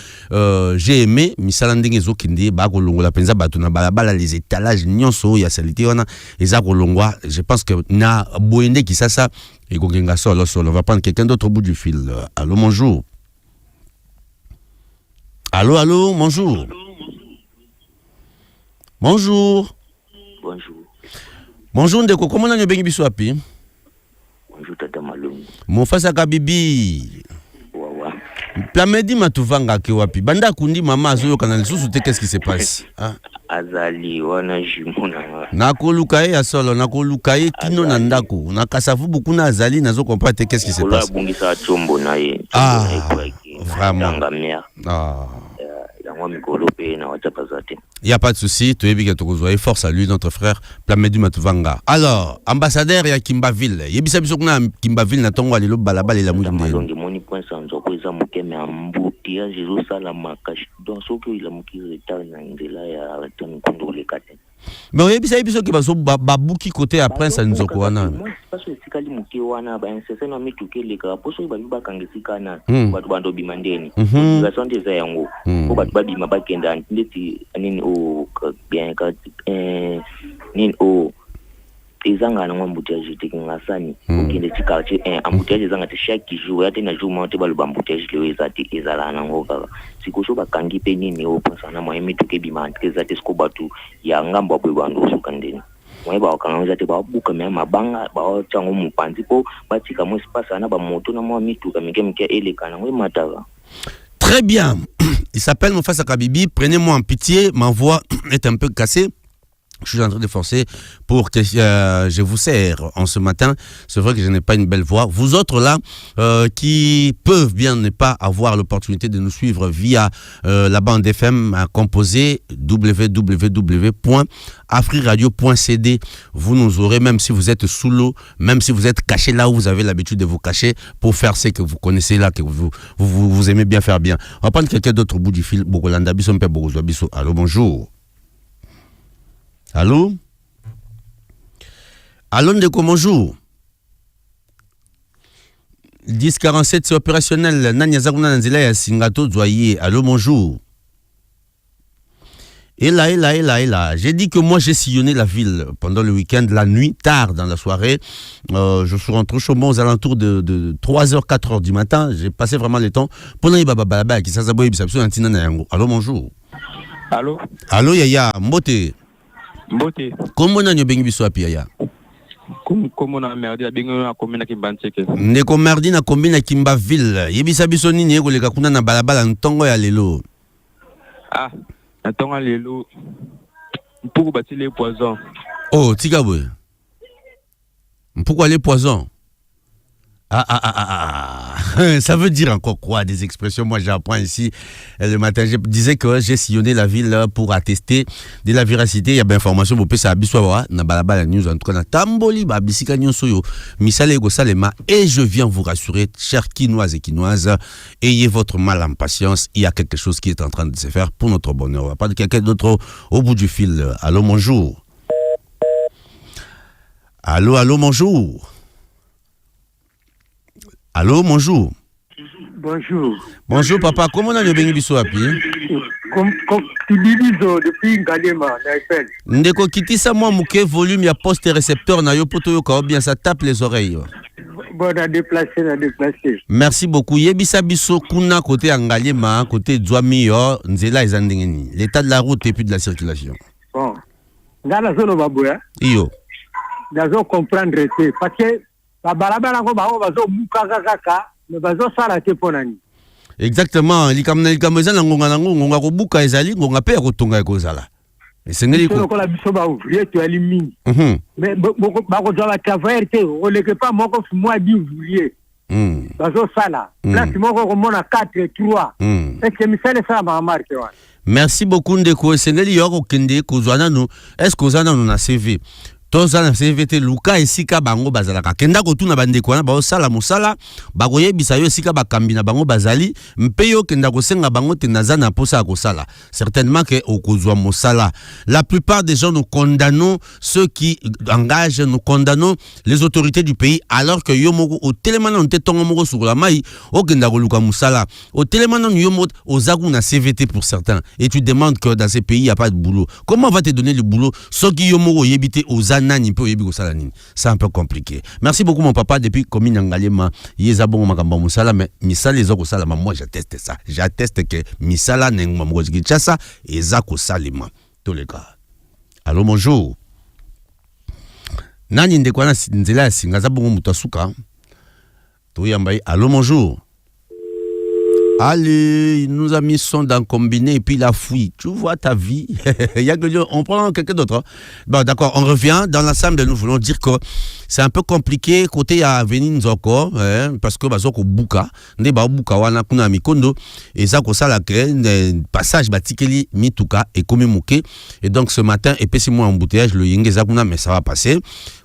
j'ai aimé misala ndenge zo kindi ba ko longola penza batu na balabala les étalages nyonso ya salité wana eza ko longwa. Je pense que na boende qui ça et gogenga solo on va prendre quelqu'un d'autre au bout du fil. Allô, bonjour. Allô, bonjour. Bonjour. Bonjour Ndeko, comment on a bengi biso api? Bonjour Tata Malongi. Mon fasa kabibi. Wawa. Plamedi matuvanga ke wapi? Banda kundi mama azoyo kanali susu te, qu'est-ce qui se passe? Azali wana jimona. Nakoluka ya solo, nakoluka kino na ndako. Nakasavu beaucoup na azali nazo comprendre te, qu'est-ce qui se passe? Bungisa chombo na ye. Vraiment. Il n'y a pas de souci, tu es bien que force à lui, notre frère Plamedu Matuvanga. Alors, ambassadeur ya Kimbaville, yebisa biso kuna Kimbaville na tongo alilo balabala la mujumde. Donc moni point sans ko za muke me amboutia Jésus sala makash. Donc ce que il a muki retard na ndela ya ton kondo le kate. Mais yebisa biso ke baso babuki côté après ça nous okwana. Parce que sikali muke wana ba nsese na mituke le ka poso ba biba kangesikana batu bando bimandeni. Za sonde za yango. Ko batu ba bima ba kenda ndeti nini o bien ka nini o ezanga na embouteillage te ngasani okende ti quartier embouteillage ezanga te chaque jour ya te na jour monte ba lo embouteillage le ezati ezala na ngoka sikoso bakangi pe nini o pensa na moyen mituke bima ezati sko batu ya ngambo bwe bando sukandeni moye ba okanga te ba buka me mabanga ba tsango mupanzi po batika mo espace na ba moto na mo mituka mike elekana ngwe mataka. Très bien. Il s'appelle Mofasa Kabibi. Prenez-moi en pitié. Ma voix est un peu cassée. Je suis en train de forcer pour que je vous sers en ce matin. C'est vrai que je n'ai pas une belle voix. Vous autres là, qui peuvent bien ne pas avoir l'opportunité de nous suivre via la bande FM à composer www.afriradio.cd. Vous nous aurez, même si vous êtes sous l'eau, même si vous êtes caché là où vous avez l'habitude de vous cacher, pour faire ce que vous connaissez là, que vous aimez bien faire bien. On va prendre quelqu'un d'autre au bout du fil. Bogolanda Biso Mpe Bogozwa Biso. Allô, bonjour. Allô? Allô, Ndeko, bonjour. 1047, c'est opérationnel. Nanya Zaguna Nanzila ya Singato Zoye. Allô, bonjour. Et là. J'ai dit que moi, j'ai sillonné la ville pendant le week-end, la nuit, tard dans la soirée. Je suis rentré au Chaumont aux alentours de 3h, 4h du matin. J'ai passé vraiment le temps. Allô, bonjour. Allô? Allô, Yaya, Mbote. Mbote. Comment on a bengi biso api Yaya? Comme on a merdé à Bingo à commune à Kimbancheke. Ndeko mardi na commune à Kimbaville. Yebisa biso nini ekoleka kuna na balabala ntongo ya lelo. Ah, ntongo ya lelo. Pour bâtir les poisons. Oh, Tigabwe. Pourquoi les poisons? Ça veut dire encore quoi, des expressions? Moi, j'apprends ici le matin. Je disais que j'ai sillonné la ville pour attester de la véracité. Il y a bien information. Vous pouvez savoir, na balabala news en tout cas na tamboli ba bisika nyonso misale go salema. Et je viens vous rassurer, chers Quinoises et Quinoises, ayez votre mal en patience. Il y a quelque chose qui est en train de se faire pour notre bonheur. On va pas de quelqu'un d'autre au bout du fil. Allô, bonjour. Allô, bonjour. Allô, bonjour. Bonjour. Bonjour, papa. Comment on a le béni biso api? Comme tu dis depuis Ngalema, Naïfel. Ndeko kitisa moi mouke volume ya poste récepteur na yo poto yo ka bien ça tape les oreilles. Bon, à déplacer. Merci beaucoup. Yebisa biso kuna côté Ngalema, côté Djwami yo, nzela ezandengeni. L'état de la route et puis de la circulation. Bon. Ngala zolo baboya. Iyo. Dazo comprendre parce que la balabala ko ba bazo muka kaka, mais bazo sala te ponani. Exactement, likameza na ngonga ko buka ezali ngonga pe ko tonga ko zala. Esengeli ko la biso ba ouvrier tu elimine. Mais ba ko dola travailler te, on le que pas moko moi di ouvrier. Bazo sala. Place moko ko mona 4-3. Est-ce que misale ça ma marque wa? Merci beaucoup ndeko esengeli yo ko kende ko zwana no. Est-ce que ozana no na CV? Toza na CVT luka esika bango bazalaka kenda ko tuna bandeko na ba sala musala ba koyebisa yo esika bakambi na bango bazali mpe yo kenda ko senga bango te nazana posa ko sala certainement que okozwa musala. La plupart des gens nous condamnons, ceux qui engagent, nous condamnons les autorités du pays alors que yo moko au telemana on te tongo moko sur la mai o kenda ko luka musala au telemana yo moko ozagu na CVT pour certains et tu demandes que dans ces pays il y a pas de boulot. Comment on va te donner le boulot ceux qui yo moko yebite aux c'est un peu compliqué. Merci beaucoup mon papa depuis commune Ngalema. Yezabongo makamba musala mais misala ezoko salama moi j'atteste ça. J'atteste que misala nengma moziki chasa ezako salima tous les cas. Allô bonjour. Nani ndeko na nzela singa zabongo mutasuka. To yambai allô bonjour. Allez, nous a mis son dans combiné et puis la fouille. Tu vois ta vie. Il y a que on prend quelqu'un d'autre. Bon, d'accord, on revient. Dans l'ensemble, nous voulons dire que c'est un peu compliqué côté à venir Nzoko, parce que bazoko buka, ne ba buka wana kuna mikondo et ça ko sala passage batikeli mituka et comme muke et donc ce matin et puis c'est moi embouteillage le yengeza kuna mais ça va passer.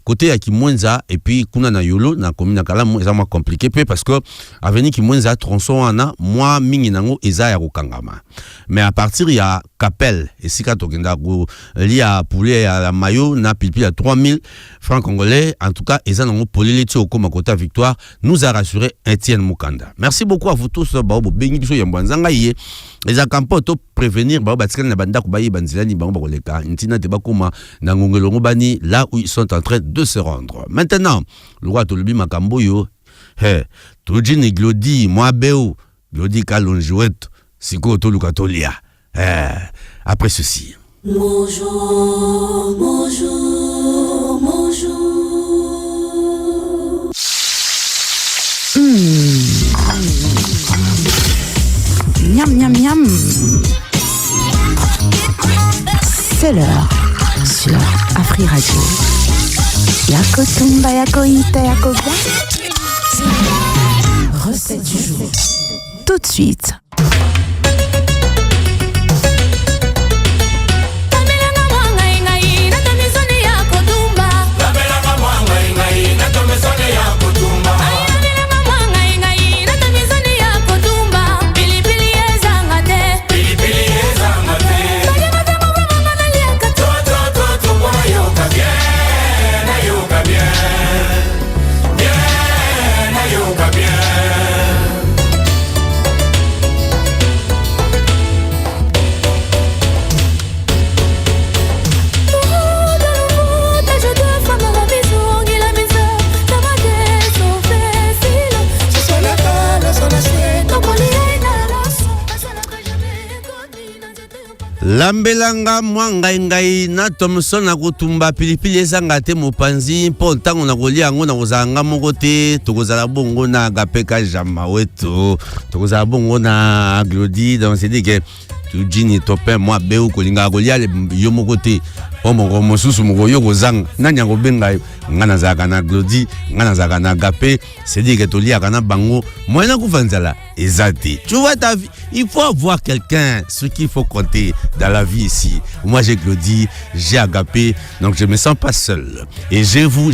Côté à Kimwenza et puis kuna na yolo na commune kala c'est moins compliqué parce que avenue Kimwenza tronçon ana moi mingi nango eza ya kokangama mais à partir il y a Capel et sika tokenda ko li a poulet à la mayo na pipi à 3000 francs congolais en tout cas eza nango polele ti okoma kota victoire nous a rassuré Etienne Mukanda. Merci beaucoup à vous tous ba bengi biso ya mbwanzanga yé les acampo to prévenir ba batikana na banda ko bayi banzilani ba koleka ntina te bakoma na ngongelongo bani là où ils sont en train de se rendre. Maintenant, le roi Tolobi Makamboyo, Tujini Glodi, Moabeo, Glodi Kalonjouet, Siko Tolukatolia. Après ceci. Bonjour, bonjour, bonjour. Miam, miam, miam. C'est l'heure sur Afri Radio. Yako tumba, yako ita, yako bien. Recette du jour. Tout de suite. Lambelanga ngai na Thomson na kutumba pilipili ezanga te mopanzi mpo ntango na kolia yango na kozanga moko te tokozala bongo na Agapeka Jama wetu tokozala bongo na Glody donc c'est dit que tujini topin moi beu kolinga kolia le yo moko te omongo mosusu moko yo kozanga nanya kobenga ngana zaka na Glody ngana zaka na Agape c'est dit que tolia kana bango moyena kufanzala ezate tu vois ta vie il faut avoir quelqu'un ce qu'il faut compter dans la vie ici. Moi j'ai Glody, j'ai Agapé, donc je me sens pas seul. Et j'ai vous,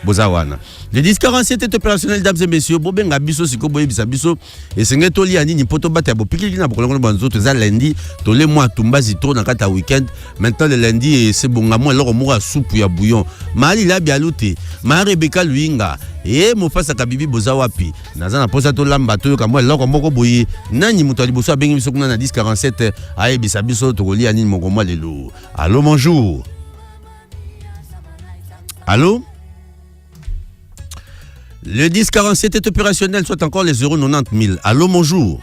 Bozawana. Le 1047 est opérationnel, dames et messieurs. Bobenga biso siko boye biso et senge toli ani ni poto bata bo pikili na bokolongo banzo to za lundi to le mois tumba zitro na kata weekend. Maintenant le lundi c'est bonga mo loko mo soupe ya bouillon. Mali la bialuté, ma Rebecca Luinga et mo fasa kabibi bozawapi. Naza na posa to lamba to ka mo loko moko boye. Nani muto liboso abengi biso kuna na 1047 aye biso to koli ani moko mo lelo. Allô bonjour. Allô? Le 1047 est opérationnel, soit encore les 090 000. Allô, bonjour.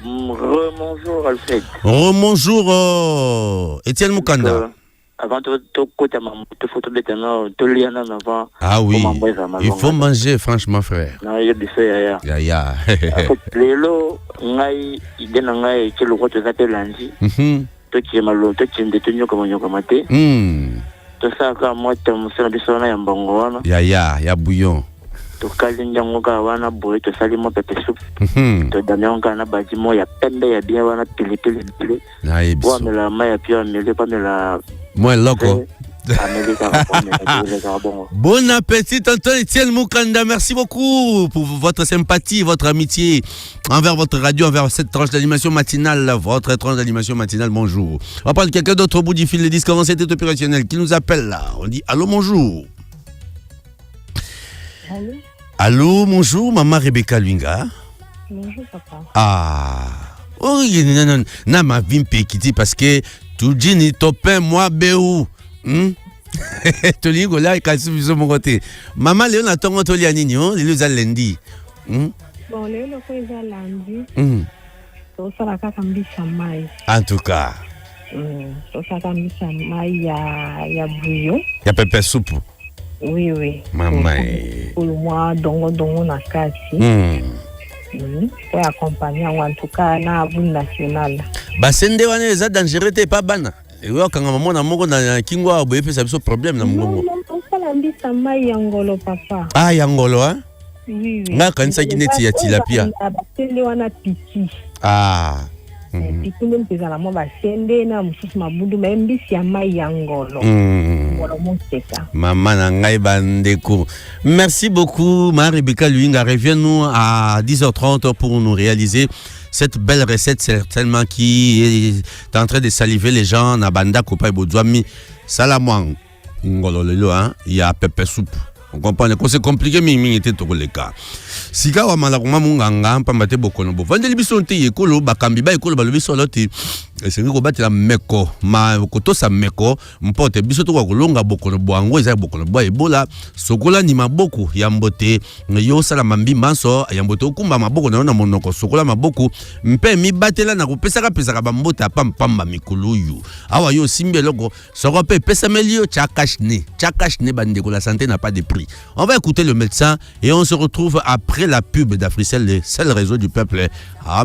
Bonjour, Alfred. Bonjour, Étienne Moukanda. Avant de côté ma photo de Toliana avant. Ah oui. Il faut manger, franchement, frère. Non, il y a du feu. Ya. Lelo, ngai, idena ngai, tu le côté de lundi. Toi qui es malo, toi qui es détenu comme on commenté. Tout ça, quand moi, tu me sens de sonner en bongo. Ya bouillon. Tu calmes en goga, wana boue, tu salis mon pépé soupe. Tu donnes un gana bâtiment, il y a pembe, il y a bien, wana pili. Moi, mais la main, et puis, mais pas mais la. Moi, loco. Bon appétit, tonton Étienne Moukanda. Merci beaucoup pour votre sympathie, votre amitié envers votre radio, envers cette tranche d'animation matinale, votre tranche d'animation matinale. Bonjour. On va prendre quelqu'un d'autre au bout du fil. Le 1047 est opérationnel. Qui nous appelle là? On dit allô, bonjour. Allô? Allô, bonjour, maman Rebecca Luinga. Bonjour, papa. Ah. Oh, non, ma vie me parce que tout dit ni topin, moi, béou. Toli gola kasi biso mokote mama leo na tongo toli anini lelo za lundi bon lelo ko za lundi to sala kaka mbisa mai en tout cas to sala mbisa mai ya bouillon ya pepe soupe oui mama pour moi dongo na kasi pour accompagner en tout cas na boule nationale basende wana eza dangereux te pa bana ewa kanga mama moko na kingwa boye pesa biso problème na mongongo on sala mbisa mai ya ngolo papa ya ngolo oui nga kanisa kineti ya tilapia basende wana piki piki ndo mpeza na mo basende na mususu mabudu ma mbisi ya mai ya ngolo ngolo monseka mama na ngai bandeko. Merci beaucoup ma Rebecca Luinga. Reviens-nous à 10h30 pour nous réaliser cette belle recette certainement qui est en train de saliver les gens na banda kopai bodzwami salamwang ngolo lelo il y a pepe soupe. On comprend que c'est compliqué mais était tout le cas. Sika wa mala kuma munganga pambate bokono bo vandeli biso nte yekolo bakambi ba ekolo balobi solo te sengi ko batela meko ma kotosa meko mpote biso to kolonga bokono bwango eza bokono bwa ebola sokola ni maboko ya mbote yo sala mambi manso ya mbote okumba maboko na monoko sokola maboko mpe mi batela na kopesa ka ba mbote pamba mikuluyu awa yo simbe loko soko pe pesa melio chakashne bandeko la santé n'a pas de prix. On va écouter le médecin et on se retrouve après la pub d'Africel, le seul réseau du peuple.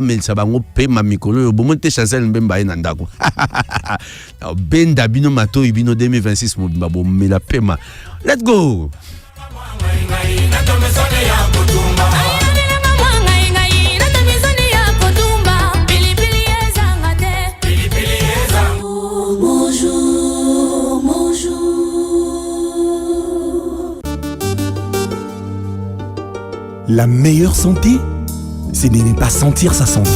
Mais ça va pe ma mikolo bo monte chancel mbemba ina ndako. Ben dabino mato ibino 2026 mbemba bo me la pema. Let's go. La meilleure santé, c'est de ne pas sentir sa santé.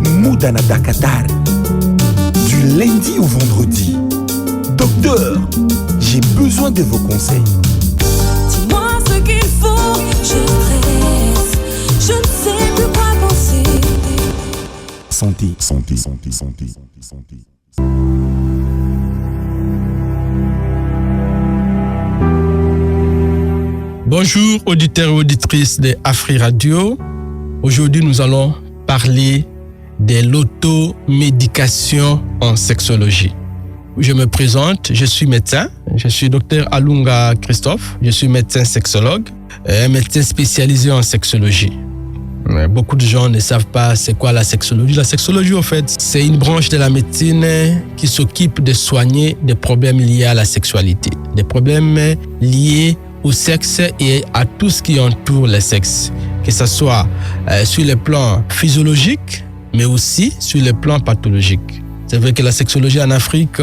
Moudana Dakatar, du lundi au vendredi. Docteur, j'ai besoin de vos conseils. Dis-moi ce qu'il faut, je stresse, je ne sais plus quoi penser. Santé. Bonjour auditeurs et auditrices de Afri Radio. Aujourd'hui, nous allons parler de l'automédication en sexologie. Je me présente, je suis médecin, je suis docteur Alunga Christophe, je suis médecin sexologue, un médecin spécialisé en sexologie. Beaucoup de gens ne savent pas c'est quoi la sexologie. La sexologie, en fait, c'est une branche de la médecine qui s'occupe de soigner des problèmes liés à la sexualité, des problèmes liés au sexe et à tout ce qui entoure le sexe, que ce soit sur le plan physiologique, mais aussi sur le plan pathologique. C'est vrai que la sexologie en Afrique,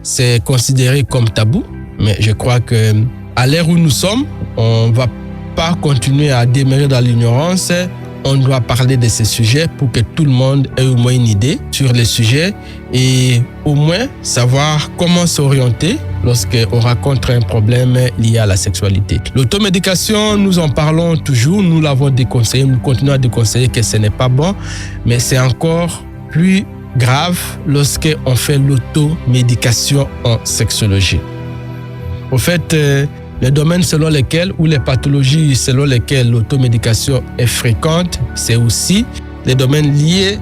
c'est considéré comme tabou, mais je crois que à l'ère où nous sommes, on va pas continuer à demeurer dans l'ignorance. On doit parler de ces sujets pour que tout le monde ait au moins une idée sur les sujets et au moins savoir comment s'orienter lorsqu'on rencontre un problème lié à la sexualité. L'automédication, nous en parlons toujours, nous l'avons déconseillé, nous continuons à déconseiller que ce n'est pas bon, mais c'est encore plus grave lorsqu'on fait l'automédication en sexologie. Au fait, les domaines selon lesquels ou les pathologies selon lesquelles l'automédication est fréquente, c'est aussi les domaines liés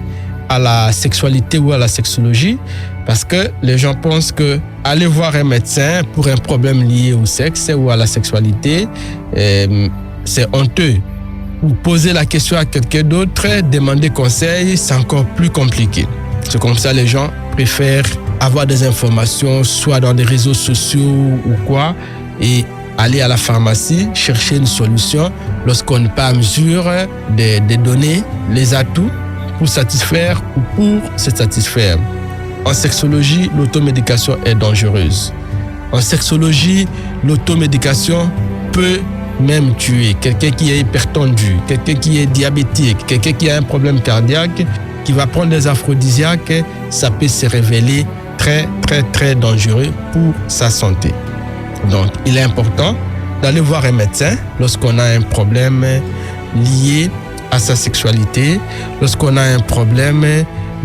à la sexualité ou à la sexologie, parce que les gens pensent que aller voir un médecin pour un problème lié au sexe ou à la sexualité, c'est honteux. Ou poser la question à quelqu'un d'autre, demander conseil, c'est encore plus compliqué. C'est comme ça les gens préfèrent avoir des informations, soit dans des réseaux sociaux ou quoi, et aller à la pharmacie, chercher une solution lorsqu'on n'est pas à mesure de donner les atouts pour satisfaire ou pour se satisfaire. En sexologie, l'automédication est dangereuse. En sexologie, l'automédication peut même tuer quelqu'un qui est hypertendu, quelqu'un qui est diabétique, quelqu'un qui a un problème cardiaque, qui va prendre des aphrodisiaques, ça peut se révéler très, très, très dangereux pour sa santé. Donc, il est important d'aller voir un médecin lorsqu'on a un problème lié à sa sexualité, lorsqu'on a un problème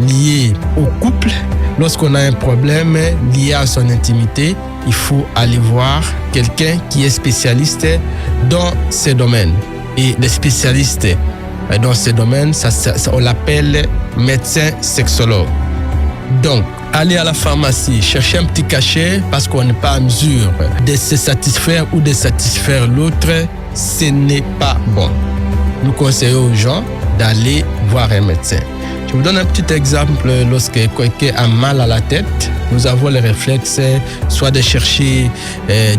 lié au couple, lorsqu'on a un problème lié à son intimité. Il faut aller voir quelqu'un qui est spécialiste dans ces domaines. Et les spécialistes dans ces domaines, on l'appelle médecin sexologue. Donc, aller à la pharmacie, chercher un petit cachet parce qu'on n'est pas à mesure de se satisfaire ou de satisfaire l'autre, ce n'est pas bon. Nous conseillons aux gens d'aller voir un médecin. Je vous donne un petit exemple. Lorsque quelqu'un a mal à la tête, nous avons le réflexe soit de chercher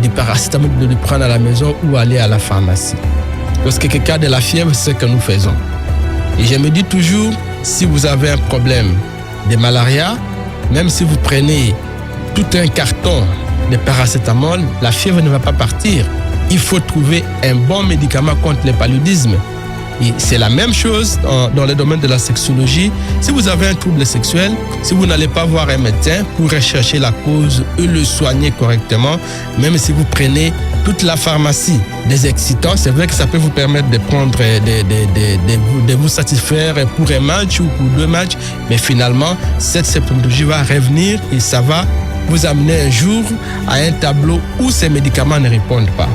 du paracétamol, de le prendre à la maison ou aller à la pharmacie. Lorsque quelqu'un a de la fièvre, c'est ce que nous faisons. Et je me dis toujours, si vous avez un problème de malaria, même si vous prenez tout un carton de paracétamol, la fièvre ne va pas partir. Il faut trouver un bon médicament contre le paludisme. Et c'est la même chose dans le domaine de la sexologie. Si vous avez un trouble sexuel, si vous n'allez pas voir un médecin pour rechercher la cause et le soigner correctement, même si vous prenez toute la pharmacie des excitants, c'est vrai que ça peut vous permettre de prendre, de vous satisfaire pour un match ou pour 2 matchs, mais finalement, cette symptomatologie va revenir et ça va vous amener un jour à un tableau où ces médicaments ne répondent pas.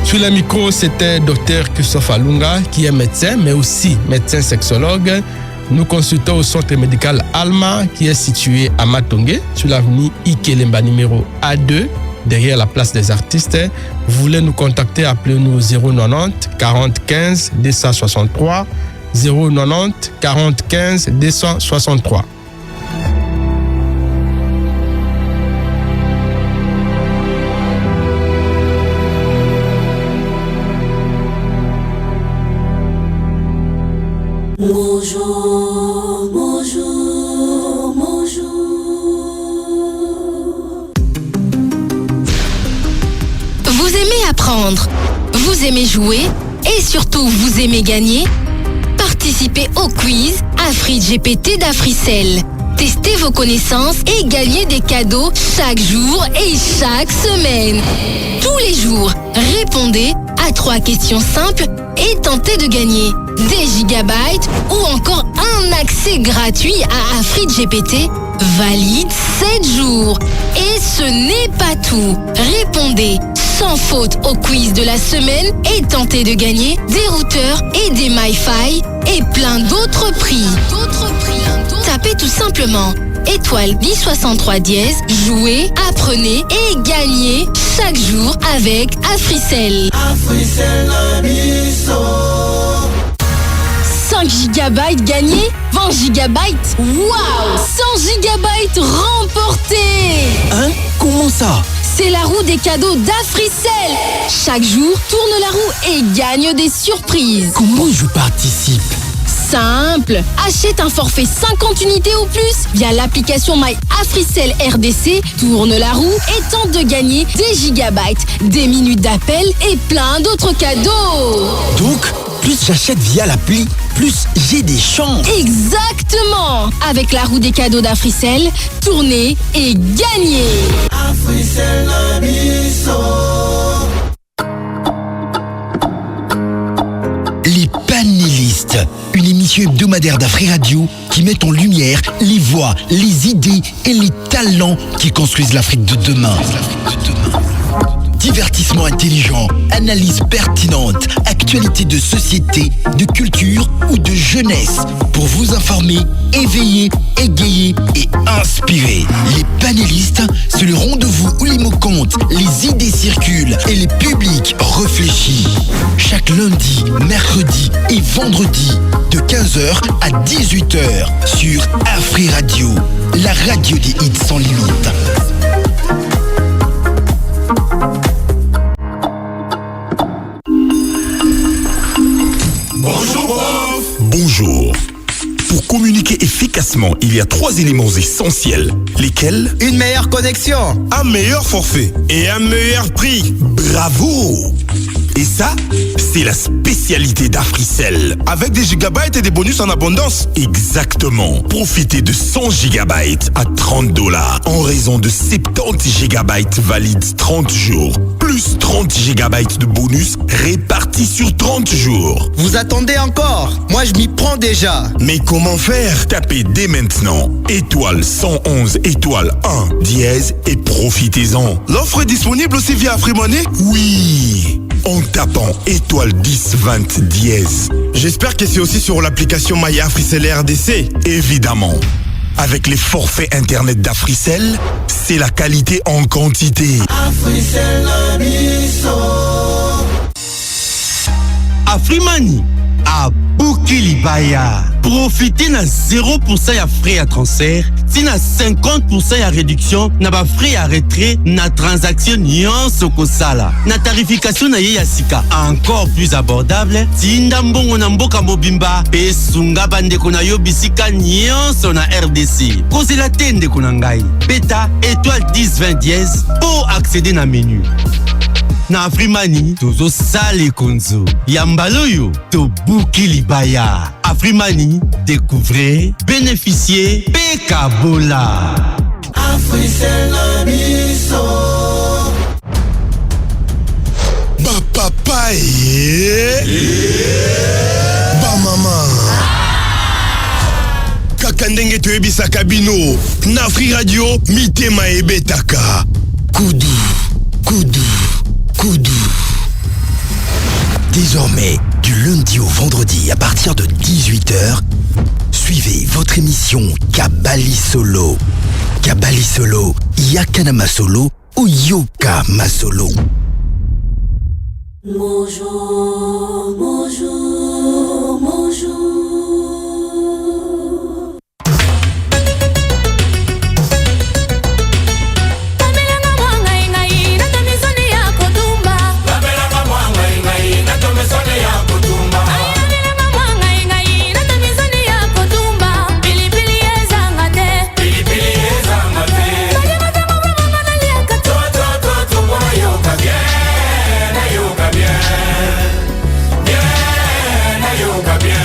Sur le micro, c'était Dr Christophe Alunga, qui est médecin, mais aussi médecin sexologue. Nous consultons au centre médical Alma, qui est situé à Matongé, sur l'avenue Ikelemba numéro A2, derrière la place des artistes. Vous voulez nous contacter, appelez-nous au 090 40 15 263, 090 40 15 263. Bonjour, bonjour, bonjour. Vous aimez apprendre, vous aimez jouer et surtout vous aimez gagner? Participez au quiz AfriGPT d'Africell. Testez vos connaissances et gagnez des cadeaux chaque jour et chaque semaine. Tous les jours, répondez à 3 questions simples et tentez de gagner des gigabytes ou encore un accès gratuit à AfriGPT valide 7 jours. Et ce n'est pas tout. Répondez sans faute au quiz de la semaine et tenter de gagner des routeurs et des MiFi et plein d'autres prix. Tapez tout simplement étoile 1063 dièse, jouez, apprenez et gagnez chaque jour avec Africell. 5 GB gagnés, 20 GB. Waouh, 100 GB remportés. Hein? Comment ça? C'est la roue des cadeaux d'Africell. Chaque jour, tourne la roue et gagne des surprises. Comment je participe? Simple. Achète un forfait 50 unités ou plus via l'application My Africell RDC, tourne la roue et tente de gagner des gigabytes, des minutes d'appel et plein d'autres cadeaux. Donc, plus j'achète via l'appli, plus j'ai des chances. Exactement. Avec la roue des cadeaux d'Africell, tournez et gagnez. Africell Les panélistes, une émission hebdomadaire d'Afri Radio qui met en lumière les voix, les idées et les talents qui construisent l'Afrique de demain. Divertissement intelligent, analyse pertinente, actualité de société, de culture ou de jeunesse pour vous informer, éveiller, égayer et inspirer. Les panélistes, c'est le rendez-vous où les mots comptent, les idées circulent et les publics réfléchissent. Chaque lundi, mercredi et vendredi de 15h à 18h sur Afri Radio, la radio des hits sans limite. Bonjour. Pour communiquer efficacement, il y a 3 éléments essentiels. Lesquels? Une meilleure connexion, un meilleur forfait et un meilleur prix. Bravo! Et ça, c'est la spécialité d'Africell. Avec des gigabytes et des bonus en abondance. Exactement. Profitez de 100 gigabytes à $30 en raison de 70 gigabytes valides 30 jours. Plus 30 gigabytes de bonus répartis sur 30 jours. Vous attendez encore? Moi, je m'y prends déjà. Mais comment faire? Tapez dès maintenant étoile 111 étoile 1 dièse et profitez-en. L'offre est disponible aussi via Afrimoney? Oui, en tapant étoile 1020 dièse. J'espère que c'est aussi sur l'application My Africell RDC. Évidemment. Avec les forfaits internet d'Africell, c'est la qualité en quantité. Africell Afrimani à Boukilibaya. Profitez na 0% ya frais à transfert, si na 50% ya réduction na ba frais à retrait na transaction nyonso kosala. Na tarification na ye ya sika encore plus abordable, tinda mbongo na mboka mobimba pe sunga bandeko na yo bisika nyonso na RDC. Kozela tende kuna ngai. Beta étoile 1020 dièse pour accéder na menu. Na Afrimani, tozo sale konzo. Yambaloyo, to Boukilibaya. Afrimani, découvrez, bénéficiez, Pekabola. Africell Abisso. Ba papa ba mama. Kaka ndenge toyebisaka bino. Na Afri Radio, mitema ebetaka. Kudu, kudu. Désormais, du lundi au vendredi à partir de 18h, suivez votre émission Kabali Solo. Kabali Solo, Yakana Masolo ou Yoka Masolo. Bonjour, bonjour, bonjour. Bien,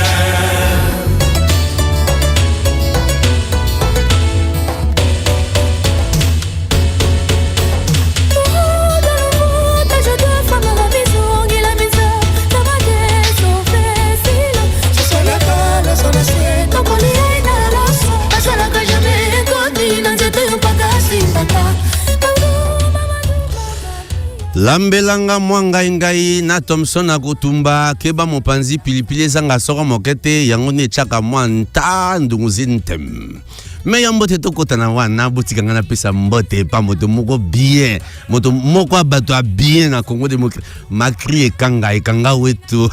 Lambelanga mwanga ngai na Thompson akotumba keba mopanzi pilipili zanga sora mokete yango ne chaka mwanta ndunguzintem. Mais yambote to kotana wana butika ngana pesa mbote pa moto moko bien moto moko abato bien na Congo démocratique Macri ekanga wetu.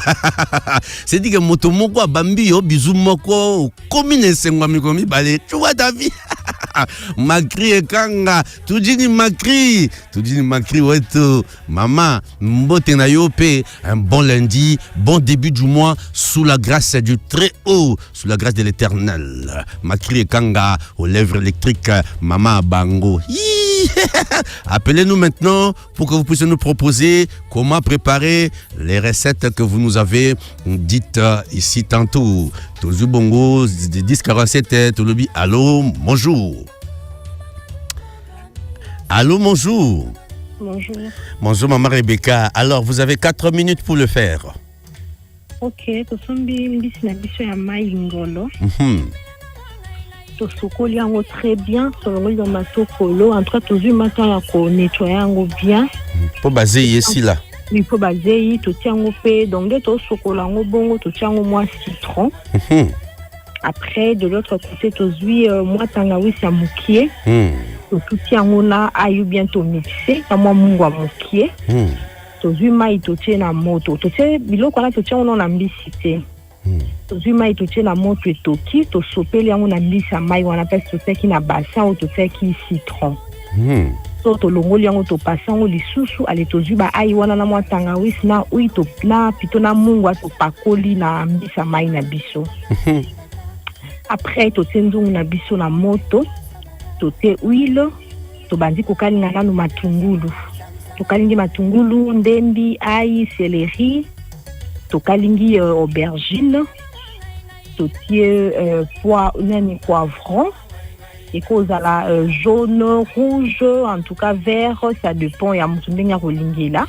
C'est dit que moto moko abambi yo bizu moko commune sengwa mikomi bale tu vois ta vie. Macri ekanga tudini Macri wetu maman mbote na yo pe un bon lundi, bon début du mois sous la grâce du très haut, sous la grâce de l'Éternel. Macri ekanga aux lèvres électriques, Maman Bango. Appelez-nous maintenant pour que vous puissiez nous proposer comment préparer les recettes que vous nous avez dites ici tantôt. Tozu Bongo, 1047, Tolobi. Allô, bonjour. Allô, bonjour. Bonjour. Bonjour, Maman Rebecca. Alors, vous avez 4 minutes pour le faire. Ok, tosokoli yango très bien solongoli dans matokolo entre tozu matin ya ko nettoyer yango bien po basé ici là il faut baser to tiango pe donc de to sokola yango bongo to tiango moi citron. Après de l'autre côté tozui moi tangawizi ya mukie to tout tiango na ayu bientôt mixé ya moi mungwa mukie tozui mai to tiena moto to tie biloko na to tiango na mbisi te. Tozui mai totie na moto etoki to sopeli yango na mbisa mai wana pesi toteki na bassin ou toteki citron. So to longoli yango to passa yango lisusu ale tozui ba ai wana na mwa tangawizi na ui to na pito na mungwa to pakoli na mbisa mai na biso. Après totie nzungu na biso na moto totie huile to bandi kokalinga nanu matungulu. Tokalingi matungulu, ndembi, ai, céleri. Tokalingi aubergine, totie poivron, et cause à la jaune, rouge, en tout cas vert, ça dépend. Il y a mon rolingi là.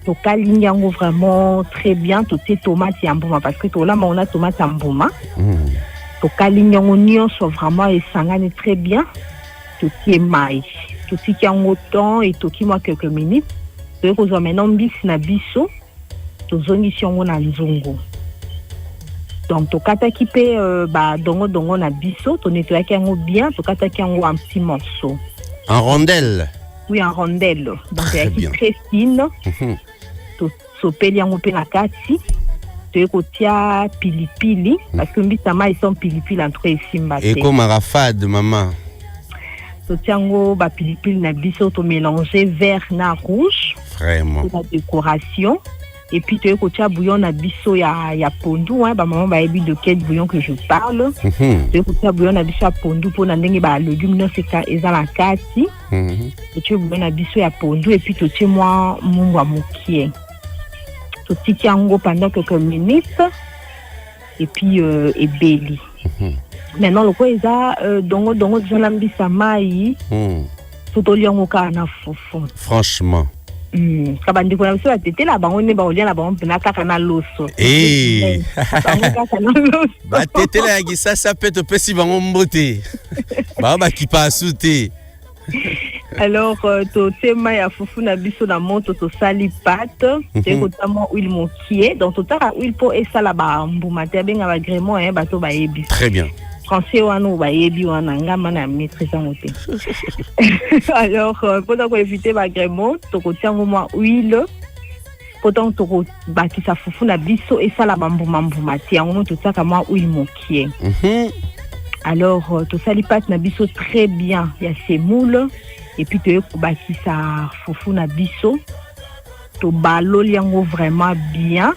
Tokalingi yango vraiment très bien. Totie tomate et amboma parce que là on a tomate amboma. Tokalingi yango nyonso vraiment et sangane très bien. Totie maïs, totie yango temps et toki moi quelques minutes. Donc on a maintenant bis na biso. Tozongisi yango na nzungu. Donc tokataki pe dongo na biso, to nettoyaki yango bien, tokataki yango en petits morceaux. En rondelles? Oui, en rondelles. Donc c'est très fine. To sopeli yango pe na kati. To ekotia pilipili parce que mbisa mai sont pilipili entre esimba te. Et comme rafade maman. To tiango ba pilipili na biso to mélanger vert na rouge. Vraiment. La décoration. Et puis tu as bouillon na biso ya pondu hein ba maman ba ebi de quel bouillon que je parle. Tu as bouillon na biso ya pondu pour na ndenge ba légumes na seka ezala kati. Tu as bouillon na biso ya pondu et puis tu as moi mungwa mukie. Tu tiens yango pendant quelques minutes et puis ebeli. Maintenant le quoi eza dongo déjà la mbisa mai. Tout oliango ka na fufu. Franchement. Kabandi ko na biso batete la bango ne ba olia na bango pena kaka na loso. Batete la gisa sa peto pesi bango mbote. Ba ki pa souté. Alors to tema ya fufu na biso na moto to sali pâte, te kotamo huile mokie, donc to tara huile po esala ba mbuma te benga ba agrément hein bato ba yebi. Très bien. Français wana ba yebi wana ngama na maîtrise ngote. Alors pendant qu'on éviter ba agrément, to kotiango moi huile. Pendant to bakisa fufu na biso esala ba mbuma te yango to taka moi huile mokie. Alors to sali pâte na biso très bien, il y a semoule. Et puis tu bâti ça fufu na biso to baloli yango vraiment bien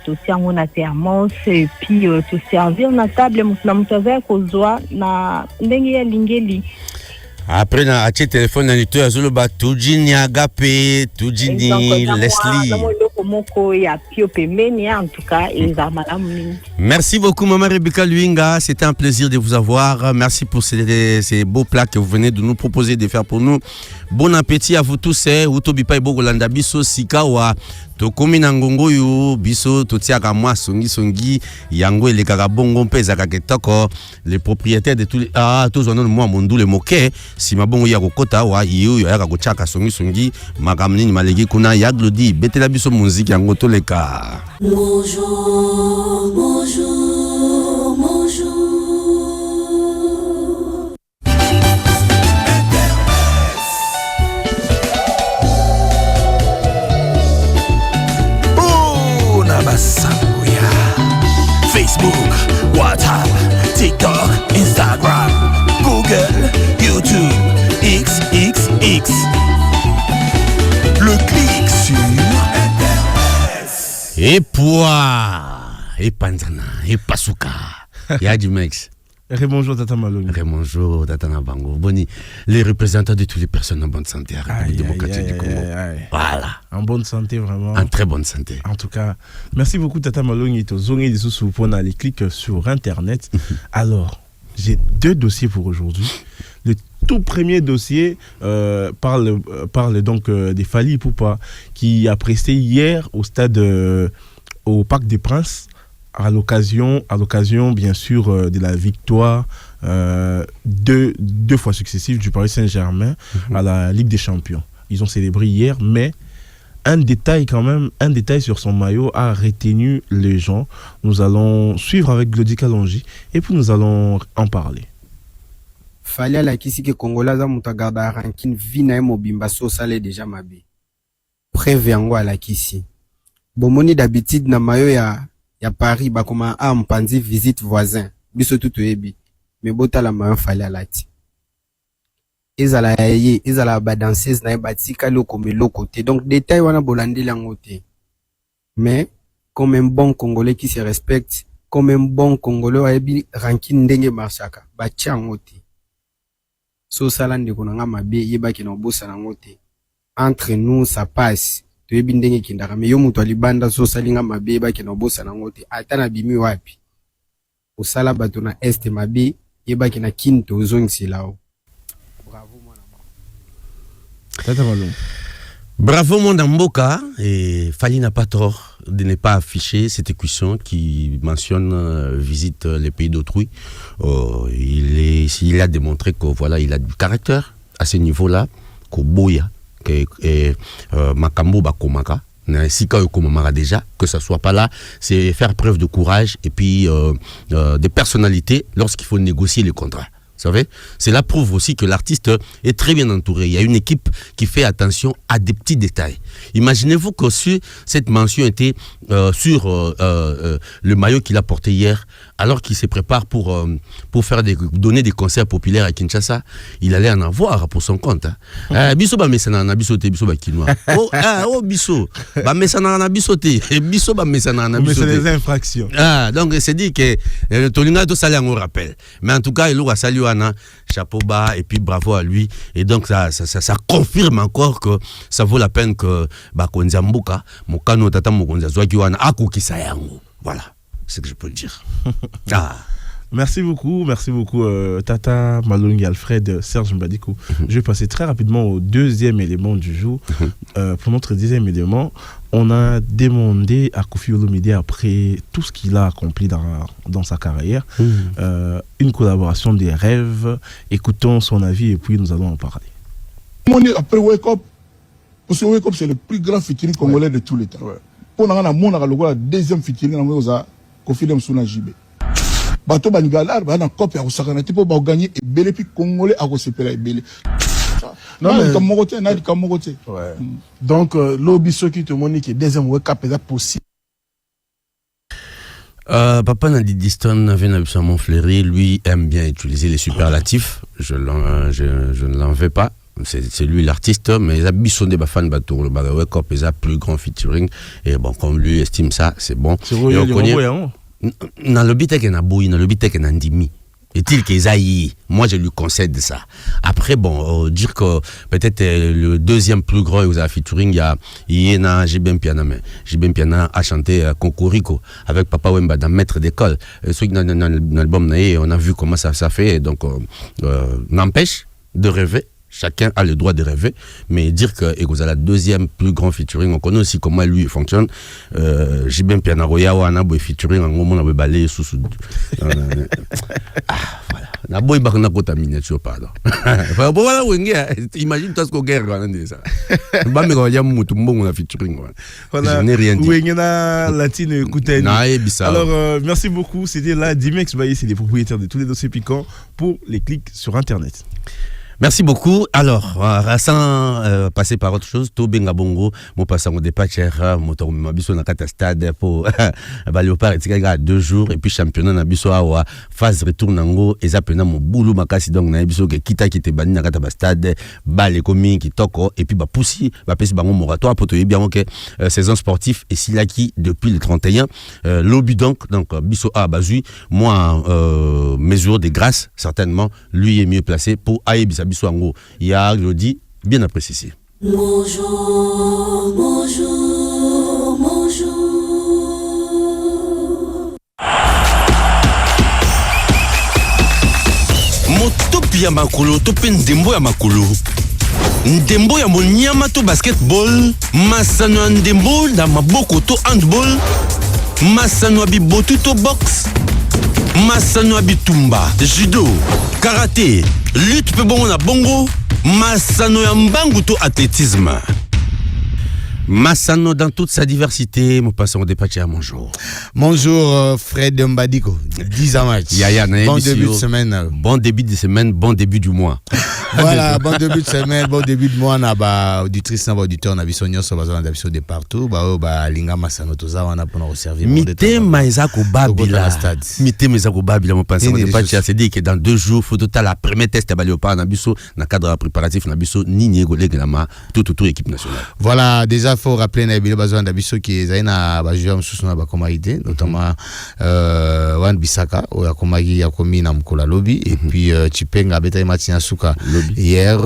to tiango na thermos et puis to servir na table na mutaza kozwa na ndenge ya lingeli. Après na acheter téléphone na nito azolo ba tujini agape tujini Leslie moko ya pio pembeni en tout cas et za malamu mingi. Merci beaucoup Maman Rebecca Luinga, c'était un plaisir de vous avoir. Merci pour ces beaux plats que vous venez de nous proposer de faire pour nous. Bon appétit à vous tous. Utobi pa Bogolanda biso sikawa tokomi na ngongo yo biso totiaka mwa songi yango elekaka bongo mpe ezaka kitoko. Les propriétaires de tous les tous on moi mondule moke si mabongo ya kokota wa yo ya kochaka songi makamnini malegi kuna ya glodi betela biso muziki yango toleka. Bonjour, bonjour, bonjour. Sambuya. Facebook, WhatsApp, TikTok, Instagram, Google, YouTube, XXX. Le clic sur Internet. Et poids, et panzana, et pasuka. Y'a du mix. Bonjour Tata Malongi. Bonjour Tata Nabango. Boni, les représentants de toutes les personnes en bonne santé à la République démocratique du Congo. Voilà. En bonne santé, vraiment. En très bonne santé. En tout cas, merci beaucoup Tata Malongi. Tozongi des sous pour les clics sur Internet. Alors, j'ai 2 dossiers pour aujourd'hui. Le tout premier dossier parle donc des Fally Ipupa qui a presté hier au stade au Parc des Princes. À l'occasion bien sûr de la victoire deux fois successive du Paris Saint-Germain à la Ligue des Champions. Ils ont célébré hier, mais un détail sur son maillot a retenu les gens. Nous allons suivre avec Glody Kalonji et puis nous allons en parler. Fallait la kisi que Congolais za mutagarda ranking vina mobimba so sale déjà mabe. Preuve yango à la kisi. Bomoni d'habitude na maillot ya Paris ba koma mpanzi visite voisin biso tutu ebi mais bota la maillot fallait la ti. Ezala ba danseuse na batika loko côté donc détail wana bolandi langote. Mais comme un bon Congolais qui se respecte, comme un bon Congolais ayebi ranking ndenge marchaka ba tiangote. So salande konanga mabe yeba ki na bosa na ngote. Entre nous ça passe. Toyebi ndenge kindaka me yo mutu alibanda so salinga mabe yeba ki na bosa na ngote. Ata na bimi wapi. Osala bato na este mabe yeba ki na kinto ozongisi lao. Bravo mon Mboka, et Fally n'a pas tort de ne pas afficher cette équation qui mentionne visite les pays d'autrui. Il a démontré que voilà, il a du caractère à ce niveau-là, Koboya, Makambo Bakomaka, Sika Okomamara déjà, que ça soit pas là, c'est faire preuve de courage et puis de personnalité lorsqu'il faut négocier les contrats. Vous savez, cela prouve aussi que l'artiste est très bien entouré. Il y a une équipe qui fait attention à des petits détails. Imaginez-vous que si cette mention était sur le maillot qu'il a porté hier, alors qu'il se prépare pour donner des concerts populaires à Kinshasa, il allait en avoir pour son compte. Biso ba mesana na biso te biso ba kinois. Oh biso ba mesana na biso te biso ba mesana na biso te. Mais c'est des infractions. Donc c'est dit que Tolinga to sali on rappelle. Mais en tout cas il a salué chapeau bas et puis bravo à lui et donc ça confirme encore que ça vaut la peine que Bakonza Mboka mokano tata mokonza zwaki wana akokisa yango. Voilà, c'est ce que je peux le dire. Merci beaucoup Tata Malongi Alfred Serge Mbadiko. Je vais passer très rapidement au deuxième élément du jour. Pour notre deuxième élément, on a demandé à Koffi Olomide, après tout ce qu'il a accompli dans sa carrière, une collaboration des rêves. Écoutons son avis et puis nous allons en parler. Après Wake Up, parce que Wake Up c'est le plus grand featuring congolais de tous les temps. Pour la deuxième featuring, on a Koffi Olomide JB. Bato banigalar ba na copie au sakana tipo ba gagner et belé puis congolais a recépérer belé. Non mais comme mogoté na di comme mogoté. Ouais. Donc l'obiso qui te montre que deuxième wake up est possible. Papa Nadidiston Venabusson Montfleury, lui aime bien utiliser les superlatifs. Je ne l'en veux pas. C'est lui l'artiste, mais il a bisonné ba fan bateau le baga wake up, il a plus grand featuring et bon comme lui estime ça, c'est bon. C'est vrai, dans le bité que na boui, dans le bité que na ndimi. Est-il qu'Esaïe, moi je lui concède ça. Après, bon, dire que peut-être le deuxième plus grand vous a featuring, il y a Jibem Piana, mais Jibem Piana a chanté Cocorico avec Papa Wemba dans Maître d'école. Dans l'album, on a vu comment ça fait, donc n'empêche de rêver. Chacun a le droit de rêver, mais dire que Egoza la deuxième plus grand featuring, on connaît aussi comment lui fonctionne. Jibem Piana Roya ou Anabo featuring en moment on a balé sous voilà. Na boy bakna kota miniature pardon. Voilà imagine toi ce qu'on guerre quand on ça. Ba me ko ya mutu mbongo na featuring. Voilà. Je n'ai rien dit. Wengena Latine Kouteni. Alors merci beaucoup, c'était là Dimex Baye, c'est les propriétaires de tous les dossiers piquants pour les clics sur internet. Merci beaucoup. Alors, sans passer par autre chose, tout benga bongo, mon passant au départ, moto mabiso na kata stade pour Léopard et Tika 2 jours et puis championnat na biso awa phase retour nango ezapena mo boulou makasi donc na biso ke kita kite bani na kata stade bale komi kitoko et puis ba poussi ba pesi bango moratoire pour te bien que saison sportive et silaki depuis le 31 lobby donc biso a bazui moi mesure de grâce certainement lui est mieux placé pour aïbisa Biswango. Il y a jeudi bien apprécié. Bonjour, bonjour, bonjour. Motopi ya makolo, tope ndembo ya makolo. Ndembo ya monyama to basketball, masano ya ndembo na maboko to handball, masano ya bibotu to box, masano ya bitumba, judo, karaté, lutte pe bongo na bongo, masano ya mbangu to athlétisme. Massano dans toute sa diversité, nous passons au départ à bonjour. Bonjour Fred Mbadiko, 10 ans match. Bon début de semaine. Bon début de semaine, bon début du mois. Voilà, bon début de semaine, bon début de mois. On a auditrice, on a auditeur, on a bisogno, on a bisogno de partout. Linga Massano, tout ça, on a pour nous servir. Mité Maïzako Babila. Mité Maïzako Babila, mon passant au départ, c'est dit que dans 2 jours, il faut tout à la première test à Léopard, on a bisogno, dans le cadre préparatif, on a bisogno, Nini Golé Glama, toute équipe nationale. Voilà, déjà, il faut rappeler qu'il y a besoin d'abisso qui est un joueur sous son comité, notamment Wan Bissaka, où il y a commis dans le lobby, et puis Chipenga Beta Matina Souka hier,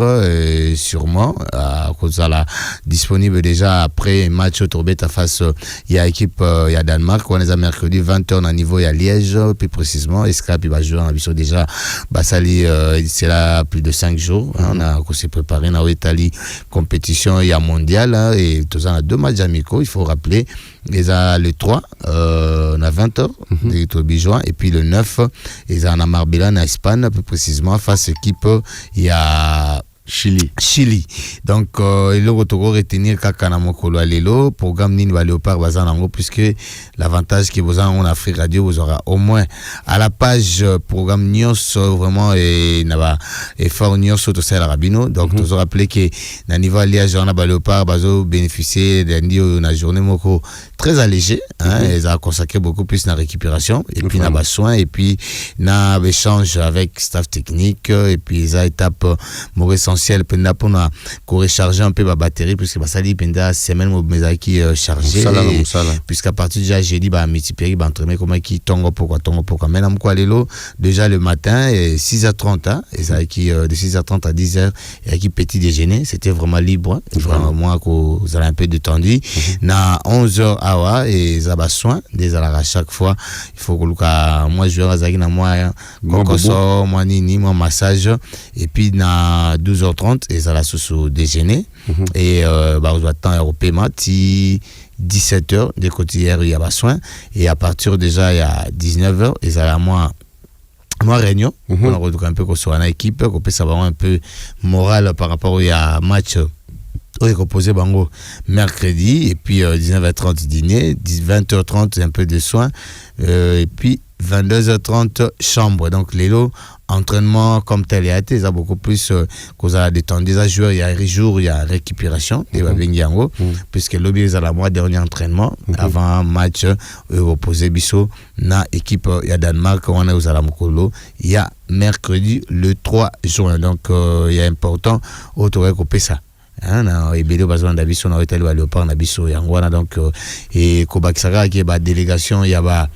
sûrement, à cause de la disponible déjà après match au Beta face il y a équipe, il y a Danemark, on est à mercredi 20h à niveau, il y a Liège, plus précisément, et Scrap, il va jouer en abisso déjà, Bassali, c'est là plus de 5 jours, on a s'est préparé dans l'Italie, compétition, il y a mondial, et tout ça, on a 2 matchs amicaux, il faut rappeler, ils ont le 3, on a 20h, et puis le 9, ils ont Marbella en Espagne, plus précisément, face à l'équipe, il y a Chili. Donc, il faut retenir Kakana Mokolo Alelo, programme Nini Léopard Bazanango, puisque l'avantage que vous avez en Afrique Radio, vous aurez au moins à la page programme Nios, vraiment, et fort Nios, tout ça, Rabino. Donc, vous aurez rappelé que, dans le niveau alliage, on a Léopard, Bazo bénéficié d'une journée Moko très allégée, ils ont consacré beaucoup plus dans la récupération, et puis dans le soin, et puis dans l'échange avec staff technique, et puis ils ont étape essentiel pour recharger un peu ma batterie, puisque ça dit pendant semaine qui chargé, puisqu'à partir de jeudi multiplier entraîner comment qui tongo pourquoi maintenant quoi lelo déjà le matin 6h30 et ça qui de 6h30 à 10h et qui petit déjeuner, c'était vraiment libre, vraiment moi qu'on a un peu détendu na 11h awa et ça va soin des à chaque fois il faut que moi je vais na moi cocoso moi nini moi massage et puis na 12h30 et ça la sous déjeuner et on doit temps européen 17h des côtés hier il y a soin et à partir déjà il y a 19h et ça la moi réunion on retrouve un peu qu'on soit en équipe qu'on peut savoir un peu moral par rapport à match on est composé bango mercredi et puis 19h30 dîner 20h30 un peu de soins et puis 22h30 chambre donc les lots entraînement comme tel et il y a beaucoup plus cause à détendre des joueurs il y a jour il y a récupération et va venir en haut puisque lobby est à la mois dernier entraînement avant match opposé biso na équipe il y a Danemark on est aux Alamokolo il y a mercredi le 3 juin donc il y a important autour couper ça na ebele bazana d'abiso na hôtel wa Léopard na biso yangwana donc et Kobakisaka qui est ba délégation il y a ba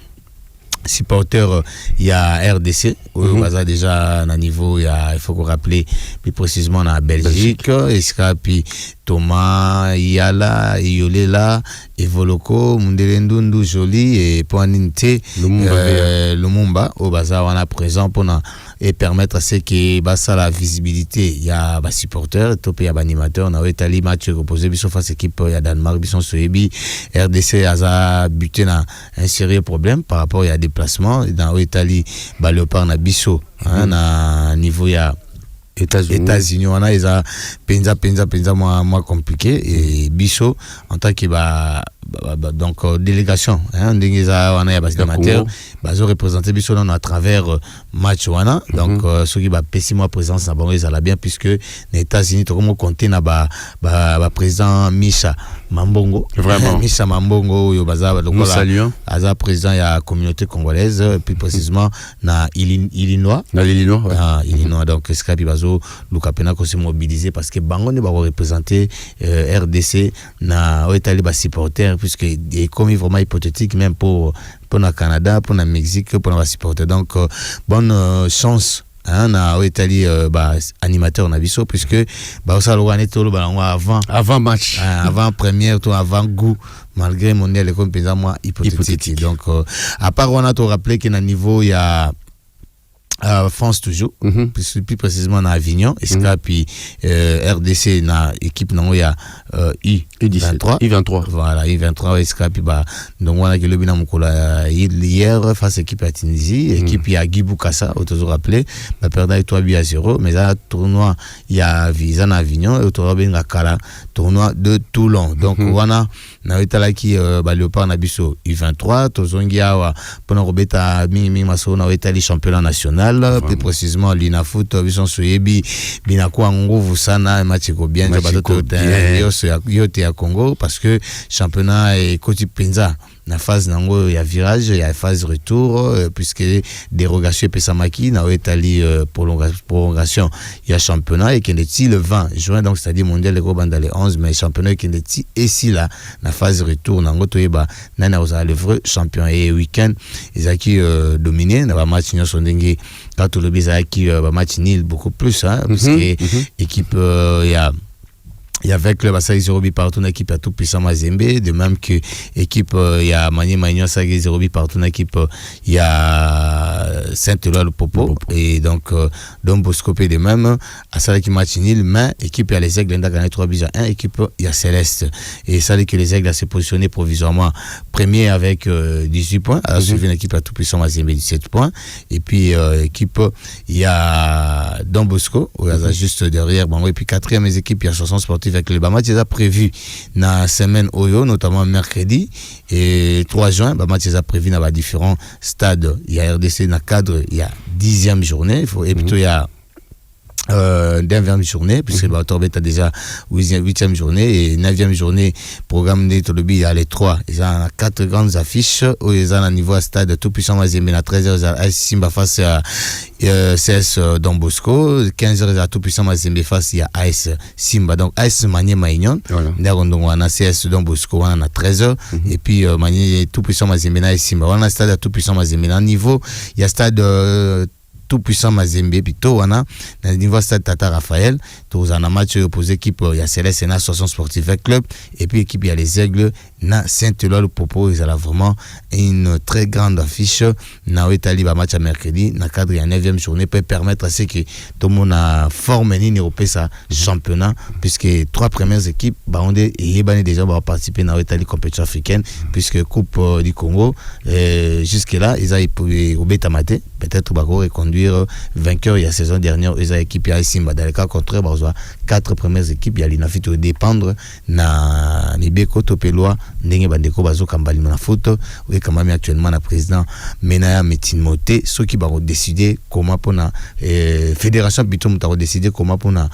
supporter il y a RDC au déjà à niveau il faut qu'on rappelle plus précisément en Belgique et puis Thomas Yala Yolela Evoloko Mundelendundu Joli et Poininte Lumumba au bazar on a présent pour et permettre à ce que ça la visibilité il y a ba supporters top il y a animateur on a Italie match reposé biso face équipe il y a Danemark bison Soebi RDC a buté na un sérieux problème par rapport il y a déplacement dans Italie ba Léopard na biso na niveau il y a États-Unis on a ils a penza moins compliqué et biso en tant que donc délégation on a ya bas amateur bazo représenter biso non à travers match wana donc ceux qui ba pessimo présence na bango ils ala bien puisque les États-Unis to comme compter na ba président Misha Mambongo vraiment Misha Mambongo yo baza donc là aza président ya communauté congolaise plus précisément na Illinois Illinois donc escapi bazo lukapena ko se mobiliser parce que bango ne ba représenter RDC na Italie ba supporter puisque est comme vraiment hypothétique même pour le Canada, pour le Mexique, pour les supporters. Donc bonne chance na Italie animateur na biso puisque ça avant match avant première tour avant goût malgré mondial comme pesa moi hypothétique. Donc à part on a te rappeler que na niveau il y a France toujours plus précisément à Avignon et puis RDC na équipe non il y a U23 voilà U23 et donc on a que le bina mukola hier face équipe à Tunisie équipe il y a Guibukasa au toujours rappelé ba perdre 3-0 mais là tournoi il y a Visa na Avignon et au tournoi benga kala tournoi de Toulon donc wana na itala qui ba Léopard na biso U23 tozongia pour robeta mingi maso na Italie championnat national plus précisément l'Inafoot bison soyebi binakwa nguvu sana match ko bien yote ya Congo parce que championnat est côté penza na phase nango ya virage ya phase retour puisque dérogation pesamaki na Italie prolongation il y a championnat et qui est le 20 juin donc c'est-à-dire mondial le groupe dans les 11 mais championnat qui est ici là na phase retour nango toyeba nana oza le vrai champion et week-end ezaki dominé na ba match nyonso ndenge quand le bizaki ba match nul beaucoup plus parce que équipe il y a avec le Basai Zerobi partout une équipe à tout puissant Mazembe de même que équipe il y a Mani Magnon Sagi Zerobi partout une équipe il y a Saint-Éloi le Popo et donc Don Bosco de même à ça qui match nul mais équipe il y a les Aigles a gagné 3-1 équipe il y a Céleste et ça que les Aigles a se positionné provisoirement premier avec 18 points à suivre une équipe à tout puissant Mazembe 17 points et puis équipe il y a Don Bosco juste derrière bon et puis quatrième les équipes il y a 60 sportifs avec le match déjà prévu na semaine Oyo notamment mercredi et 3 juin match déjà prévu dans différents stades il y a RDC dans cadre il y a 10e journée il faut et plutôt il y a dernière journée puisque le Torbe a déjà 8e journée et 9e journée programme de Tolobi il y a les 3 ils ont 4 grandes affiches où ils ont un niveau à stade tout puissant Mazembe à 13h Simba face à CS Don Bosco 15h à tout puissant Mazembe face à AS Simba donc AS Manier Maignon donc on a CS Don Bosco on a 13h et puis Manier tout puissant Mazembe à Simba on a stade à tout puissant Mazembe à niveau il y a stade tout puissant Mazembe puis to wana na niveau stade Tata Raphaël to za na match opposé équipe il y a Céleste na 60 sportifs club et puis équipe il y a les Aigles na Saint-Éloi le Popo ils ont vraiment une très grande affiche na Italie ba match à mercredi na cadre il y a 9e journée peut permettre à ce que tout le monde a formé ni européen ça championnat puisque 3 premières équipes ba on est déjà va participer na Italie compétition africaine puisque coupe du Congo jusque là ils ont au Betamate peut-être ba reconduire vainqueur il y a saison dernière ils ont équipe à Simba dans le cas contraire ba 4 premières équipes il y a l'inafit dépendre na Nibeko Topelwa ndenge bandeko bazo kambali na foot et quand même actuellement na président Menaya Metimote ceux qui vont décider comment pour la fédération plutôt mutaro décider comment pour la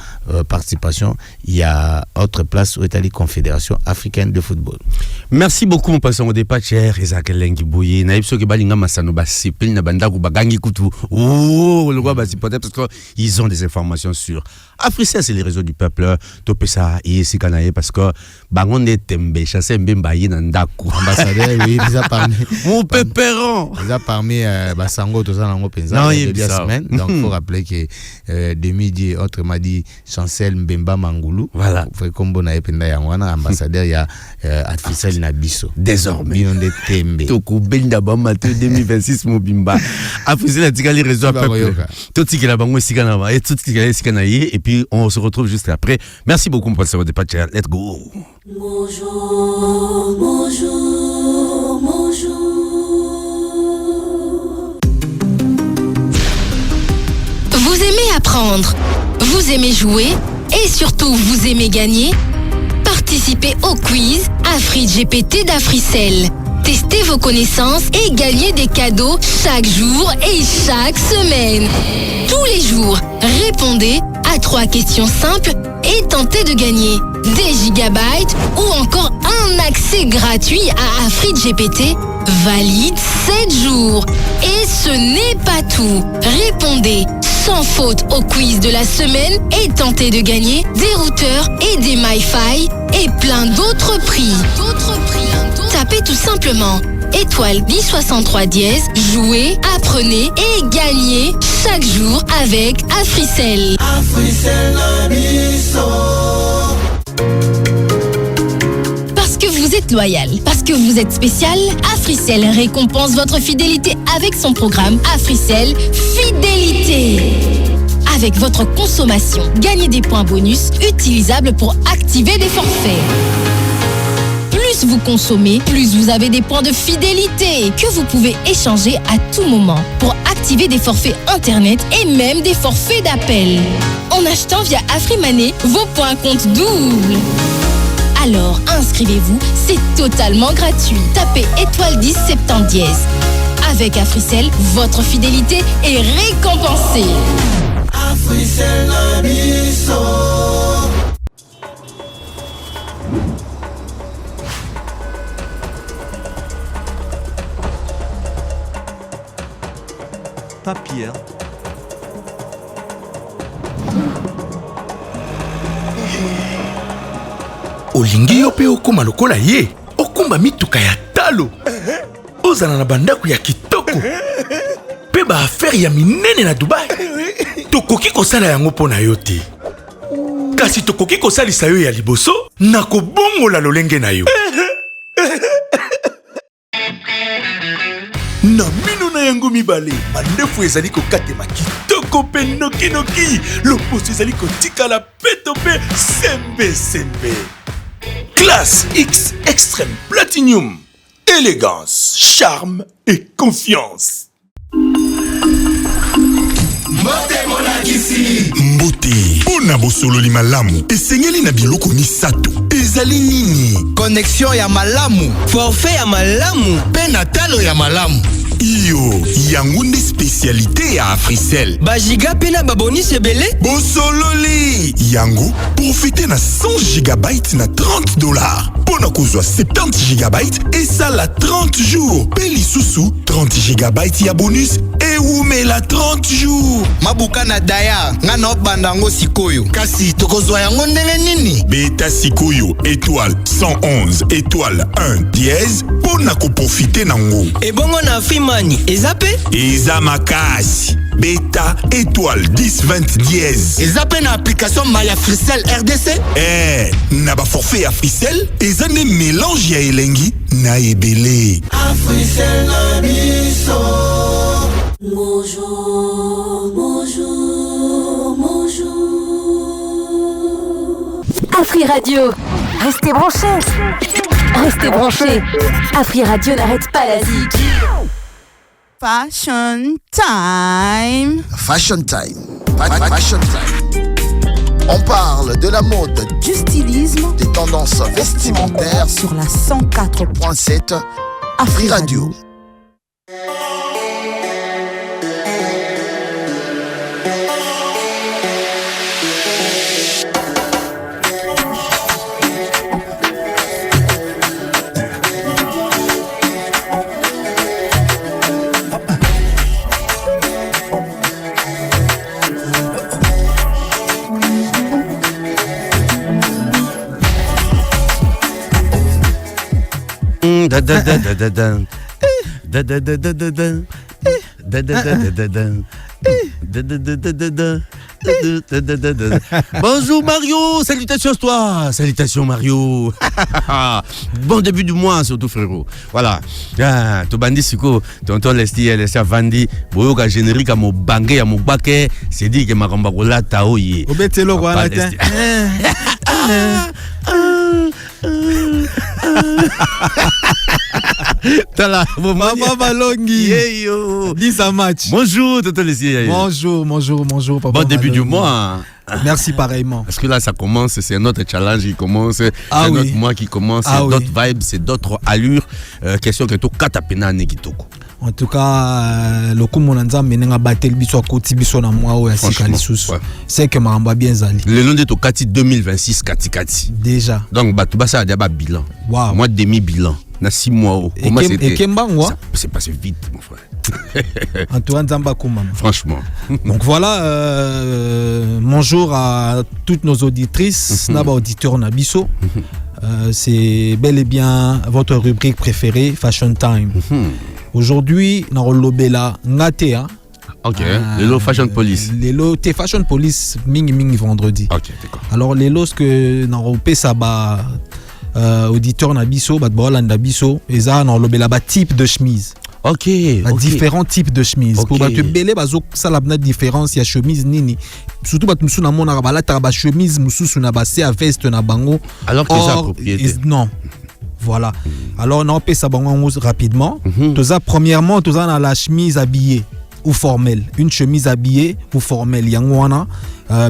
participation il y a autre place au Italie Confédération africaine de football. Merci beaucoup mon passant au départ cher Isaac Lengi Bouye na ipso ke balinga masano basipil na banda ku bagangi kutu le roi Basi peut-être parce qu'ils ont des informations sur Africell, c'est les réseaux du peuple. Topesa et Sikanaye parce que Bangon est tembe, chassé Mbembaye Nandaku. Ambassadeur, oui, ils ont parmi. Mon pépéron. Ils ont parmi Basango, tout ça, dans Penza. Il y a 2 semaines. Donc, il faut rappeler que demi-dit, autrement dit, Chancel Mbemba Mangoulou. Voilà. Vous voyez, comme on a épinda Yangwana, ambassadeur, il y a Africell Nabiso. Désormais. Binon de tembe. Toko Benda Bamate 2026 Mobimba. Africell a tika les réseaux à peuple. Tout ce qui est là, Bango Sikanava et tout ce qui est Sikanaye. Et puis, on se retrouve juste après. Merci beaucoup pour ce départ. Let's go. Bonjour, bonjour, bonjour. Vous aimez apprendre, vous aimez jouer et surtout vous aimez gagner? Participez au quiz AfriGPT d'Africell. Testez vos connaissances et gagnez des cadeaux chaque jour et chaque semaine. Tous les jours, répondez à 3 questions simples et tentez de gagner des gigabytes ou encore un accès gratuit à AfriGPT valide 7 jours. Et ce n'est pas tout. Répondez sans faute au quiz de la semaine et tentez de gagner des routeurs et des MiFi et plein d'autres prix. Tapez tout simplement étoile 1063 dièse, jouez, apprenez et gagnez chaque jour avec Africell. Parce que vous êtes loyal, parce que vous êtes spécial, Africell récompense votre fidélité avec son programme Africell Fidélité. Avec votre consommation, gagnez des points bonus utilisables pour activer des forfaits. Plus vous consommez, plus vous avez des points de fidélité que vous pouvez échanger à tout moment pour activer des forfaits internet et même des forfaits d'appel. En achetant via AfriMoney, vos points comptent double. Alors inscrivez-vous, c'est totalement gratuit. Tapez étoile 10 70 dièse. Avec Africell, votre fidélité est récompensée. Africell Nabiso. Papier. Olingi yo pe okoma lokola ye okumba mituka ya talo ozana na bandako ya kitoko pe ba affaire ya minene na Dubai tokoki kosala yango mpona yo te kasi tokoki kosalisa yo ya liboso na kobongola lolenge na yo na mino na yango mibale mandefu ezali kokatema kitoko pe nokinoki loposo ezali kotikala peto pe sembe Classe X Extrême Platinum. Élégance, charme et confiance. Mbote pona bosololi malamu esengeli na biloko misato ezali nini connexion ya malamu forfait ya malamu pe na talo ya malamu iyo yango nde spécialité ya Africell bagiga pe na babonisi ebele bosololi yango profite na 100 gigabytes na $30 pona kozwa 70 gigabytes esala 30 jours pe lisusu 30 gigabytes ya bonus ewumela 30 jours mabuka na daya nga na obandango sikoyo kasi tokozwa yango ndenge nini beta sikoyo étoile 111 étoile 1 dièse pona koprofite nango ebongo na Afrimani eza pe eza makasi beta étoile 1020 dièse eza pe na application Maya Africell RDC na ba forfait Africell eza ne mélange ya elengi na ebele Africell na biso. Bonjour, bonjour, bonjour. Afri Radio, restez branchés. Restez branchés. Afri Radio n'arrête pas la zik. Fashion time. Fashion time. Fashion time. On parle de la mode, du stylisme, des tendances vestimentaires sur la 104.7 Afri Radio. Bonjour Mario, salutations toi, salutations Mario. Bon début du mois surtout frérot. Voilà. Ah, to bandi siko, tonton Lesti Vandi, boyo ka générique à mon bangé à mon baquet, c'est dit que ma ramba kola taoye. Obetelo kwa la Tala, Mama Malongi. Dis un match. Bonjour, tonton Lesti. Bonjour, papa. Bon début du mois. Merci pareillement. Parce que là, ça commence, c'est un autre challenge qui commence, c'est un autre mois qui commence, c'est d'autres vibes, c'est d'autres allures. Question que tout katapena nekitoko. En tout cas, le coup mon anza menenga battle biso koti biso na moi o yasika lisusu. C'est que maramba bien zali. Le long de to kati 2026 kati. Déjà. Donc batu basa dia ba bilan. Wow. Mois demi bilan. Na 6 mois. Comment c'était? Et Kembangwa? C'est passé vite mon frère. Antoine Zamba Koumam. Franchement. Donc voilà, bonjour à toutes nos auditrices, naba auditeurs Nabiso. C'est bel et bien votre rubrique préférée, Fashion Time. Aujourd'hui, dans le Lobela, Ngatea. Ok, les lots Fashion Police. Les lots Fashion Police, mingi vendredi. Ok, d'accord. Alors, les lots que dans le ça ba auditeur Nabiso, Nabiso, et ça dans le Lobela type de chemise. Ok. Différents types de chemises. Pour battre belé bazo ça la différence il y a chemise nini. Surtout battre musu na mona bala ta ba chemise musu na ba c'est à veste na bango. Alors que ça propriété. Non. Voilà. Alors on peut ça bango rapidement. Toza premièrement toza na la chemise habillée ou formelle. Une chemise habillée ou formelle yangwana.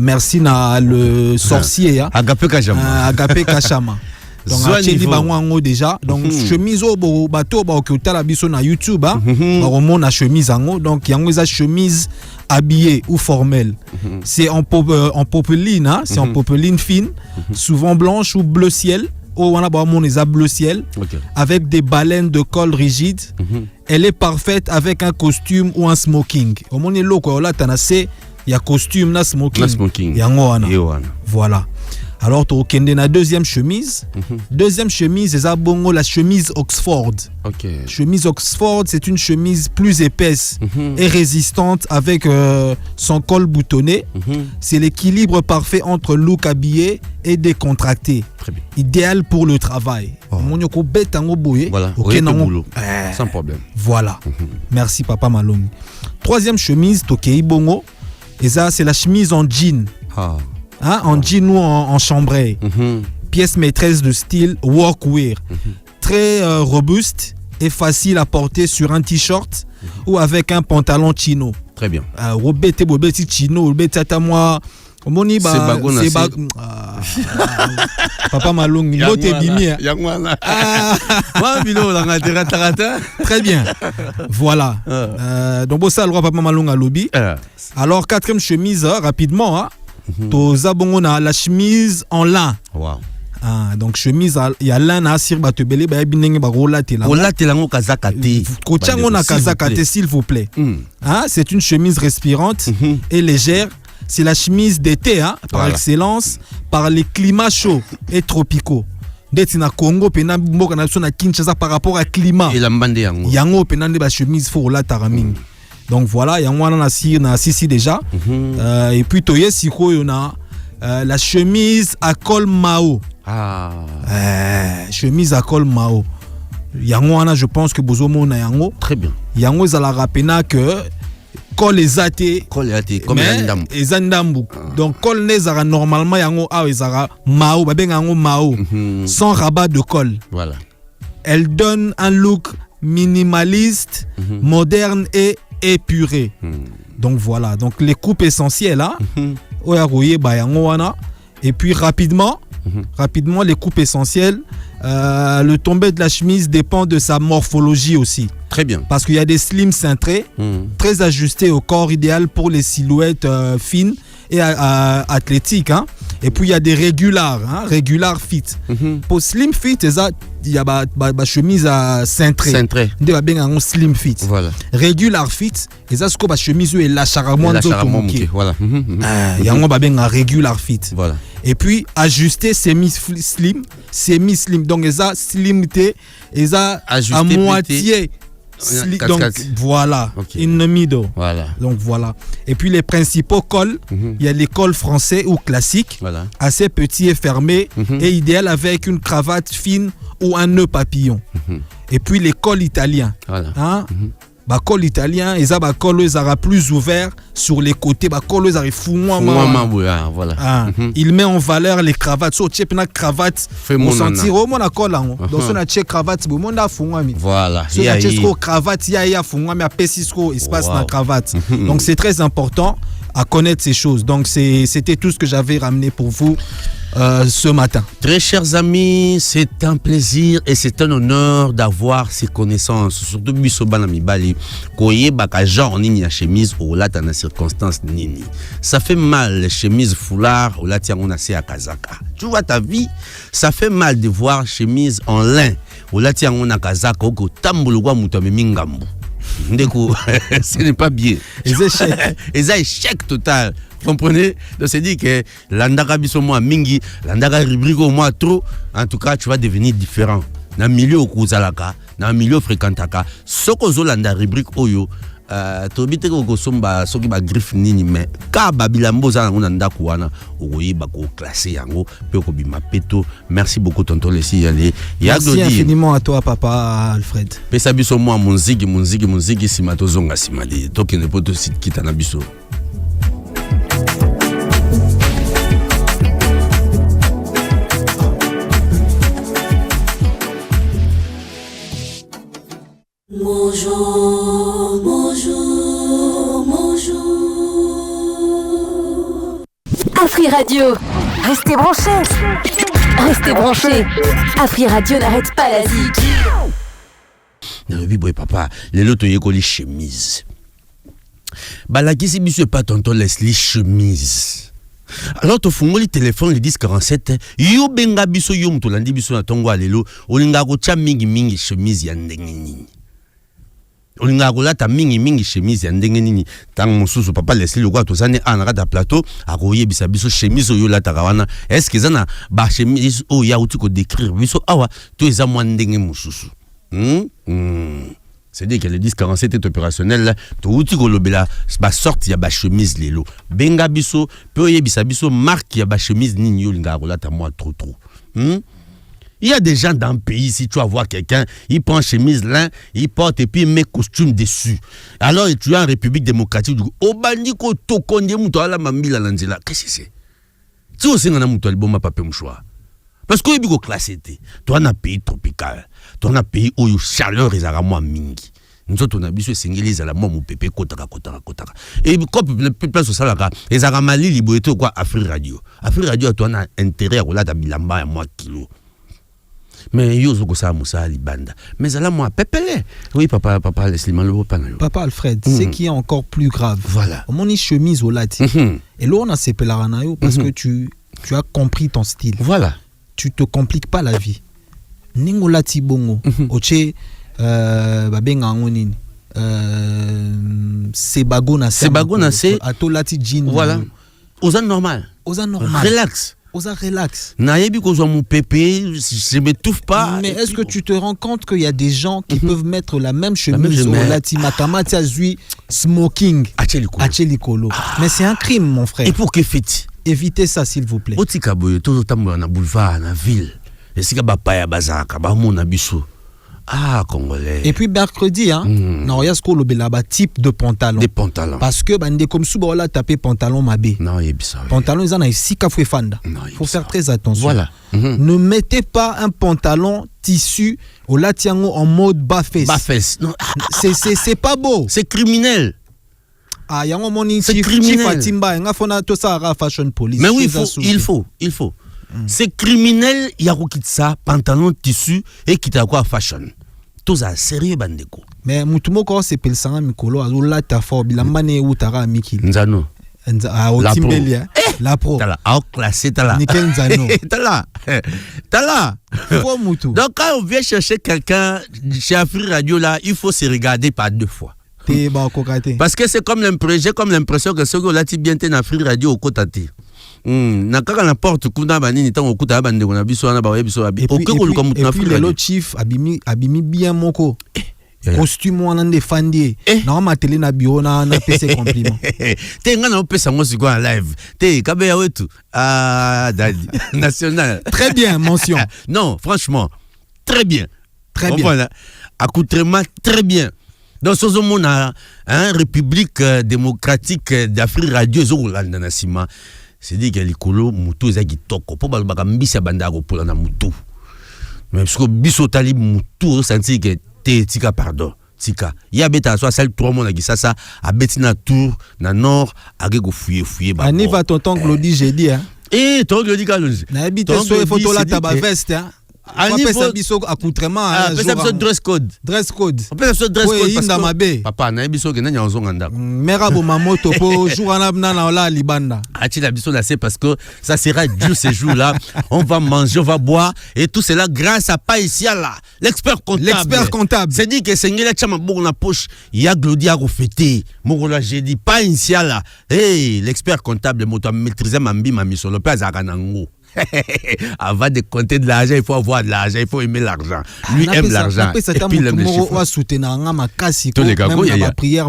Merci na le sorcier ya. Agapé Kachama. Donc actuellement bango déjà donc chemise au bateau ba que la biso na YouTube on na chemise ango donc yango eza chemise habillée ou formelle. C'est en popeline hein, c'est en popeline fine, souvent blanche ou bleu ciel. On a bleu ciel avec des baleines de col rigide. Elle est parfaite avec un costume ou un smoking. Au monde est loco là tanase il y a costume na smoking. Yango wana. Voilà. Alors, tu as la deuxième chemise. Deuxième chemise, c'est la chemise Oxford. Chemise Oxford, c'est une chemise plus épaisse et résistante avec son col boutonné. C'est l'équilibre parfait entre look habillé et décontracté. Très bien. Idéal pour le travail. Voilà, sans problème. Voilà. Merci, Papa Malongi. Troisième chemise, Tokei Bongo. Et ça, c'est la chemise en jean. Hein, en jean ou en chambray. Pièce maîtresse de style workwear. Très robuste et facile à porter sur un t-shirt ou avec un pantalon chino. Très bien. Chino, moi. Papa Malongi, très bien. Voilà. Donc ça le roi Papa Malongi à lobby. Alors quatrième chemise rapidement hein. Toza bongo na la chemise en lin. Wow. Donc chemise il y a lin na sir batebele ba binenge ba rola te la. Rola te la ngo kazaka te. Kochango na kazaka te s'il vous plaît. C'est une chemise respirante et légère. C'est la chemise d'été hein, par excellence par les climats chauds et tropicaux. D'être na Congo pena mboka na na Kinshasa par rapport à climat. Et la mbande yango. Yango pena ba chemise fo rola taraming. Donc voilà, il y a un sisi déjà. Et puis toye siko yona la chemise à col Mao. Chemise à col Mao. Yango je pense que bozomo na yango. Très bien. Yango za la rapena que col ezate comme ezandambu. Donc col nezara normalement yango ezara Mao, ba benga yango Mao sans rabat de col. Voilà. Elle donne un look minimaliste, moderne et épuré. Donc voilà, donc les coupes essentielles hein. Et puis rapidement les coupes essentielles, le tombé de la chemise dépend de sa morphologie aussi. Très bien. Parce qu'il y a des slims cintrés, très ajustés au corps, idéal pour les silhouettes fines et athlétique, hein. Et puis il y a des regular, hein, regular fit. Pour slim fit, il y a ba chemise à cintré. De ba bien un slim fit. Voilà. Regular fit, et ça ce que ba chemise et la charamon d'automoki. Voilà. Il y a un ba bien un regular fit. Voilà. Et puis ajuster semi-slim. Donc ça slim té, et ça à moitié. Donc voilà, in the middle. Voilà. Donc voilà. Et puis les principaux cols, il y a les cols français ou classiques, assez petits et fermés, et idéal avec une cravate fine ou un nœud papillon. Et puis les cols italiens. Voilà. Hein? Bah col italien, et ça bah col les plus ouvert sur les côtés, bah col les arrive voilà. Il met en valeur les cravates. So check na cravate, on sentir au mon col là. Donc on a check cravate, bon on a fungwami. Voilà. So on a check cravate, il y a fungwami à pesisco espace na cravate. Donc c'est très important à connaître ces choses. Donc c'était tout ce que j'avais ramené pour vous ce matin. Très chers amis, c'est un plaisir et c'est un honneur d'avoir ces connaissances. Surtout Bisobana Mibali, Koye Baka genre nini chemise ou là dans circonstance nini. Ça fait mal les chemises foulard ou là tiens on a à Kazaka. Tu vois ta vie, ça fait mal de voir chemise en lin ou là tiens on a Kazaka ou tambulugwa mutame mingambu. Ce n'est pas bien. Et ça échec total. Vous comprenez? Donc c'est dit que l'andaka biso moi mingi, l'andaka rubrique au moins trop. En tout cas, tu vas devenir différent. Dans le milieu au Kuzalaka, dans le milieu fréquentaka, ce que zo landa rubrique oyo, tobite ko somba soki ba griffe nini mais ka babilambo za ngona ndako wana okoyi ba ko classer yango pe ko bima peto. Merci beaucoup tonton Lessi yale. Merci infiniment à toi papa Alfred. Pesa biso moi munziki simato zonga simali. Toki ne poto site kitana biso. Bonjour, bonjour, bonjour. Afri Radio, restez branchés. Restez branchés. Afri Radio n'arrête pas la zik. Oui, boy, papa, les lotos y les chemises. Bah, la question, monsieur, pas tonton, laisse les chemises. Alors, tu fais le téléphone, le 1047, yo benga biso yo mtolandi biso na tongo alelo, olinga ko cha mingi chemise ya ndenge nini. Olinga ko lata mingi chemise ya ndenge nini. Tang mosusu papa laisse le quoi tozane anaka da plateau, akoye bisa biso chemise yo lata kawana. Est-ce que zana ba chemise o ya uti ko décrire biso awa to eza mwa ndenge mosusu. C'est-à-dire que le 1047 est opérationnel, tout ce que la sorte ya ba chemise lelo. Benga biso, peu yebisa biso marque ya ba chemise nini yo linga rolata moi trop. Il y a des gens dans le pays, si tu vas voir quelqu'un, il prend chemise lin, il porte et puis il met costume dessus. Alors tu es en République démocratique, du coup, au bandiko to konde muto ala mamila lanzela. Qu'est-ce que c'est? Tu aussi ngana muto ali bomba pape mchoa. Parce que il y a classé, toi on a un pays tropical, toi on a un pays où il y a chaleur et moins mingi. Nous autres on a besoin de s'engager à la mort mon pépé kotaka. Et comme le place au salaka, les aramali libéré quoi Afri Radio. Afri Radio toi on a intérêt à la bilamba à moi kilo. Mais yo zo ça musa libanda. Mais là moi pépélé. Oui papa laisse-le le pas. Papa Alfred, c'est qui est encore plus grave. Voilà. On est chemise au lati. Et là on a ces pelaranayo parce que tu as compris ton style. Voilà. Tu te compliques pas la vie. Ningo lati bongo. Oche babenga ngonini. Sebagona c'est ato lati jean. Voilà. Oza normal. Relax. Oza relax. Nayebi ko zo mon pépé, je m'étouffe pas. Mais est-ce que tu te rends compte qu'il y a des gens qui peuvent mettre la même chemise au lati makamati azui smoking achelikolo. Mais c'est un crime mon frère. Et pour que fait-il? Évitez ça s'il vous plaît. Otika boyo to tambo na boulevard na ville. Esika ba paya bazaka ba mona biso. Ah congolais. Et puis mercredi non ya sko lobela ba type de pantalon. Des pantalons. Parce que bande comme sous ba taper pantalon mabé. Non, yebisa. Pantalon ils en a ici ka fanda. Faut faire très attention. Voilà. Ne mettez pas un pantalon tissu au latiango en mode bas-fesse. Bas-fesse. Non, c'est pas beau. C'est criminel. Ah, yango moni c'est criminel. Fashion police. Mais oui, il faut. C'est criminel, yakokitsa pantalon tissu et kita quoi fashion. Tout ça sérieux bandeko. Mais mutumoko c'est pel sanga mikolo azula ta fo bilambane utara mikili. Nzano. Au Timbeli, la pro. T'as là, classé, t'as là. Nickel Nzano. T'as là. Donc quand on vient chercher quelqu'un chez Afri Radio là, il faut se regarder par deux fois. Parce que c'est comme j'ai comme l'impression que ce que là tu bien t'es Afri Radio au côté. Nakaka n'importe kuna banini tant au côté bande on a biso na ba biso abi. Et puis le chief abimi bien moko. Costume on a défendu. Normalement télé na bureau na PC compliment. T'es ngana on peut s'en se en live. T'es kabeya wetu. Dadi national. Très bien mention. Non, franchement, très bien. Très bien. Accoutrement très bien. Dans ce monde République démocratique d'Afrique Radio Zolanda Nasima. C'est dit que les colo mutu ezaki toko po balbaka mbisa bandako pour na mutu. Mais parce que biso talib mutu senti que tika pardon tika ya beta so sel 3 mois na gisasa a betina tour na nord age go fouiller ba ani va tonton Glody j'ai dit tonton Glody kalonji na habite so photo la taba veste on peut ça biso accoutrement dress code on peut ça dress code parce que papa na biso ke na nyonzonga ndako mera bo mamoto po jour na la libanda ati la biso là c'est parce que ça sera dur ces jours là on va manger on va boire et tout cela grâce à Païsia là l'expert comptable c'est dit que sengela chama boko na poche ya Glody a refêté moko là j'ai dit Païsia là l'expert comptable moto maîtriser mambi misolo pe azaka nango. Avant de compter de l'argent, il faut avoir de l'argent, il faut aimer l'argent. Lui aime l'argent. Et puis il aime les chiffres. Tous les gars, il y a prière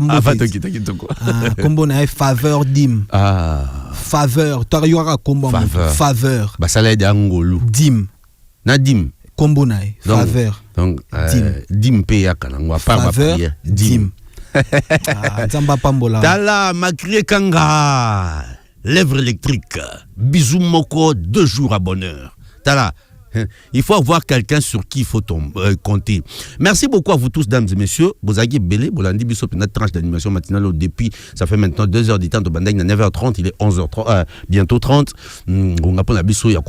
combo na faveur dim. Faveur, tariora combo faveur. Ba sala de angolu. Dim. Na dim. Combo na faveur. Donc dim pe yakana ngwa pa ba prière. Dim. Zamba pambola. Tala makrie kanga. Lèvres électriques, bisous moko, 2 jours à bonheur. Tala, il faut avoir quelqu'un sur qui il faut compter. Merci beaucoup à vous tous, dames et messieurs. Bozagi Belé, Bolandi Bisso, notre tranche d'animation matinale depuis, ça fait maintenant 2 heures du temps de Bandai, 9h30, il est 11h30, bientôt 30. On a pas la Bisso, il y a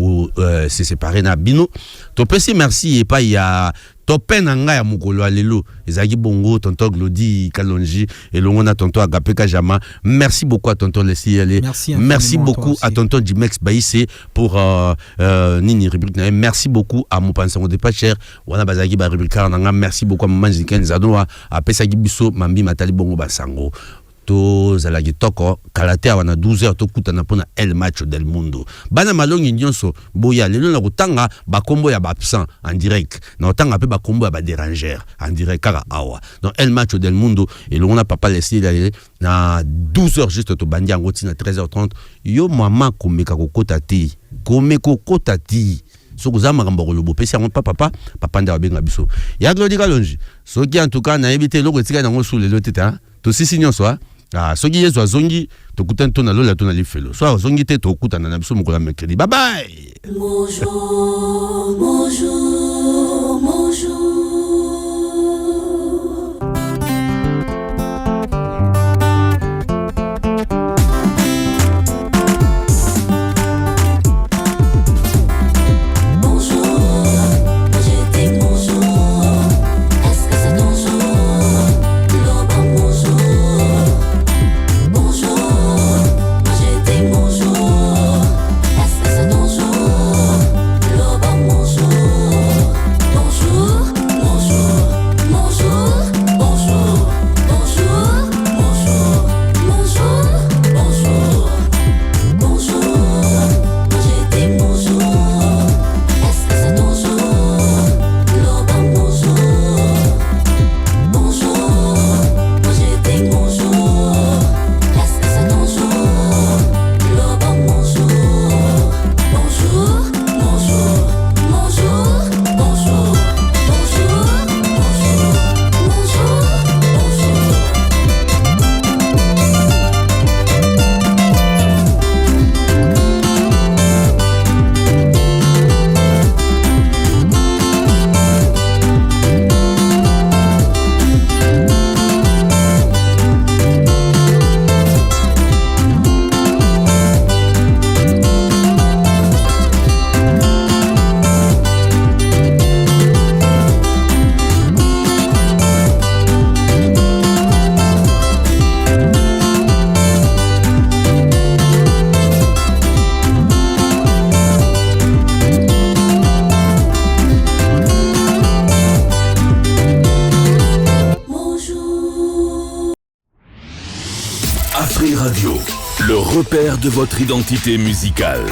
c'est séparé na Bino. Topesi, merci, et pas il y a. Topen anga ya mukolo alelo ezaki bongo tonton Glody Kalonji et longona tonton Agape Kajama. Merci beaucoup à tonton Leslie Allé. Merci beaucoup à tonton Jimex Baïsé pour Nini rubrique. Merci beaucoup à mon pension de pas cher wana bazaki ba rubrique nanga. Merci beaucoup à maman Ziken Zanoa à Pesagi Bisso Mambi Matali bongo basango. To zalagi toko kalatea wana 12h to kutana pona el match del mundo bana malongi nyonso boya lelo na kutanga bakombo ya absent en direct na kutanga pe bakombo ya ba déranger en direct kaka awa donc el match del mundo et l'on a papa laissé na 12h juste to bandi ngoti na 13h30 yo mama komeka kokota te komeko kota ti sokuza makambo ko lobo pesi yango papa nda benga biso ya Glody Kalonji soki en tout cas na ebite loko tika na ngo sous les autres hein to sisi nyonso soki yezo azongi tokutana to na lola to na lifelo so azongi te tokutana na biso mokola mercredi. Bye bye. Bonjour, bonjour, bonjour. Bonjour, Radio, le repère de votre identité musicale.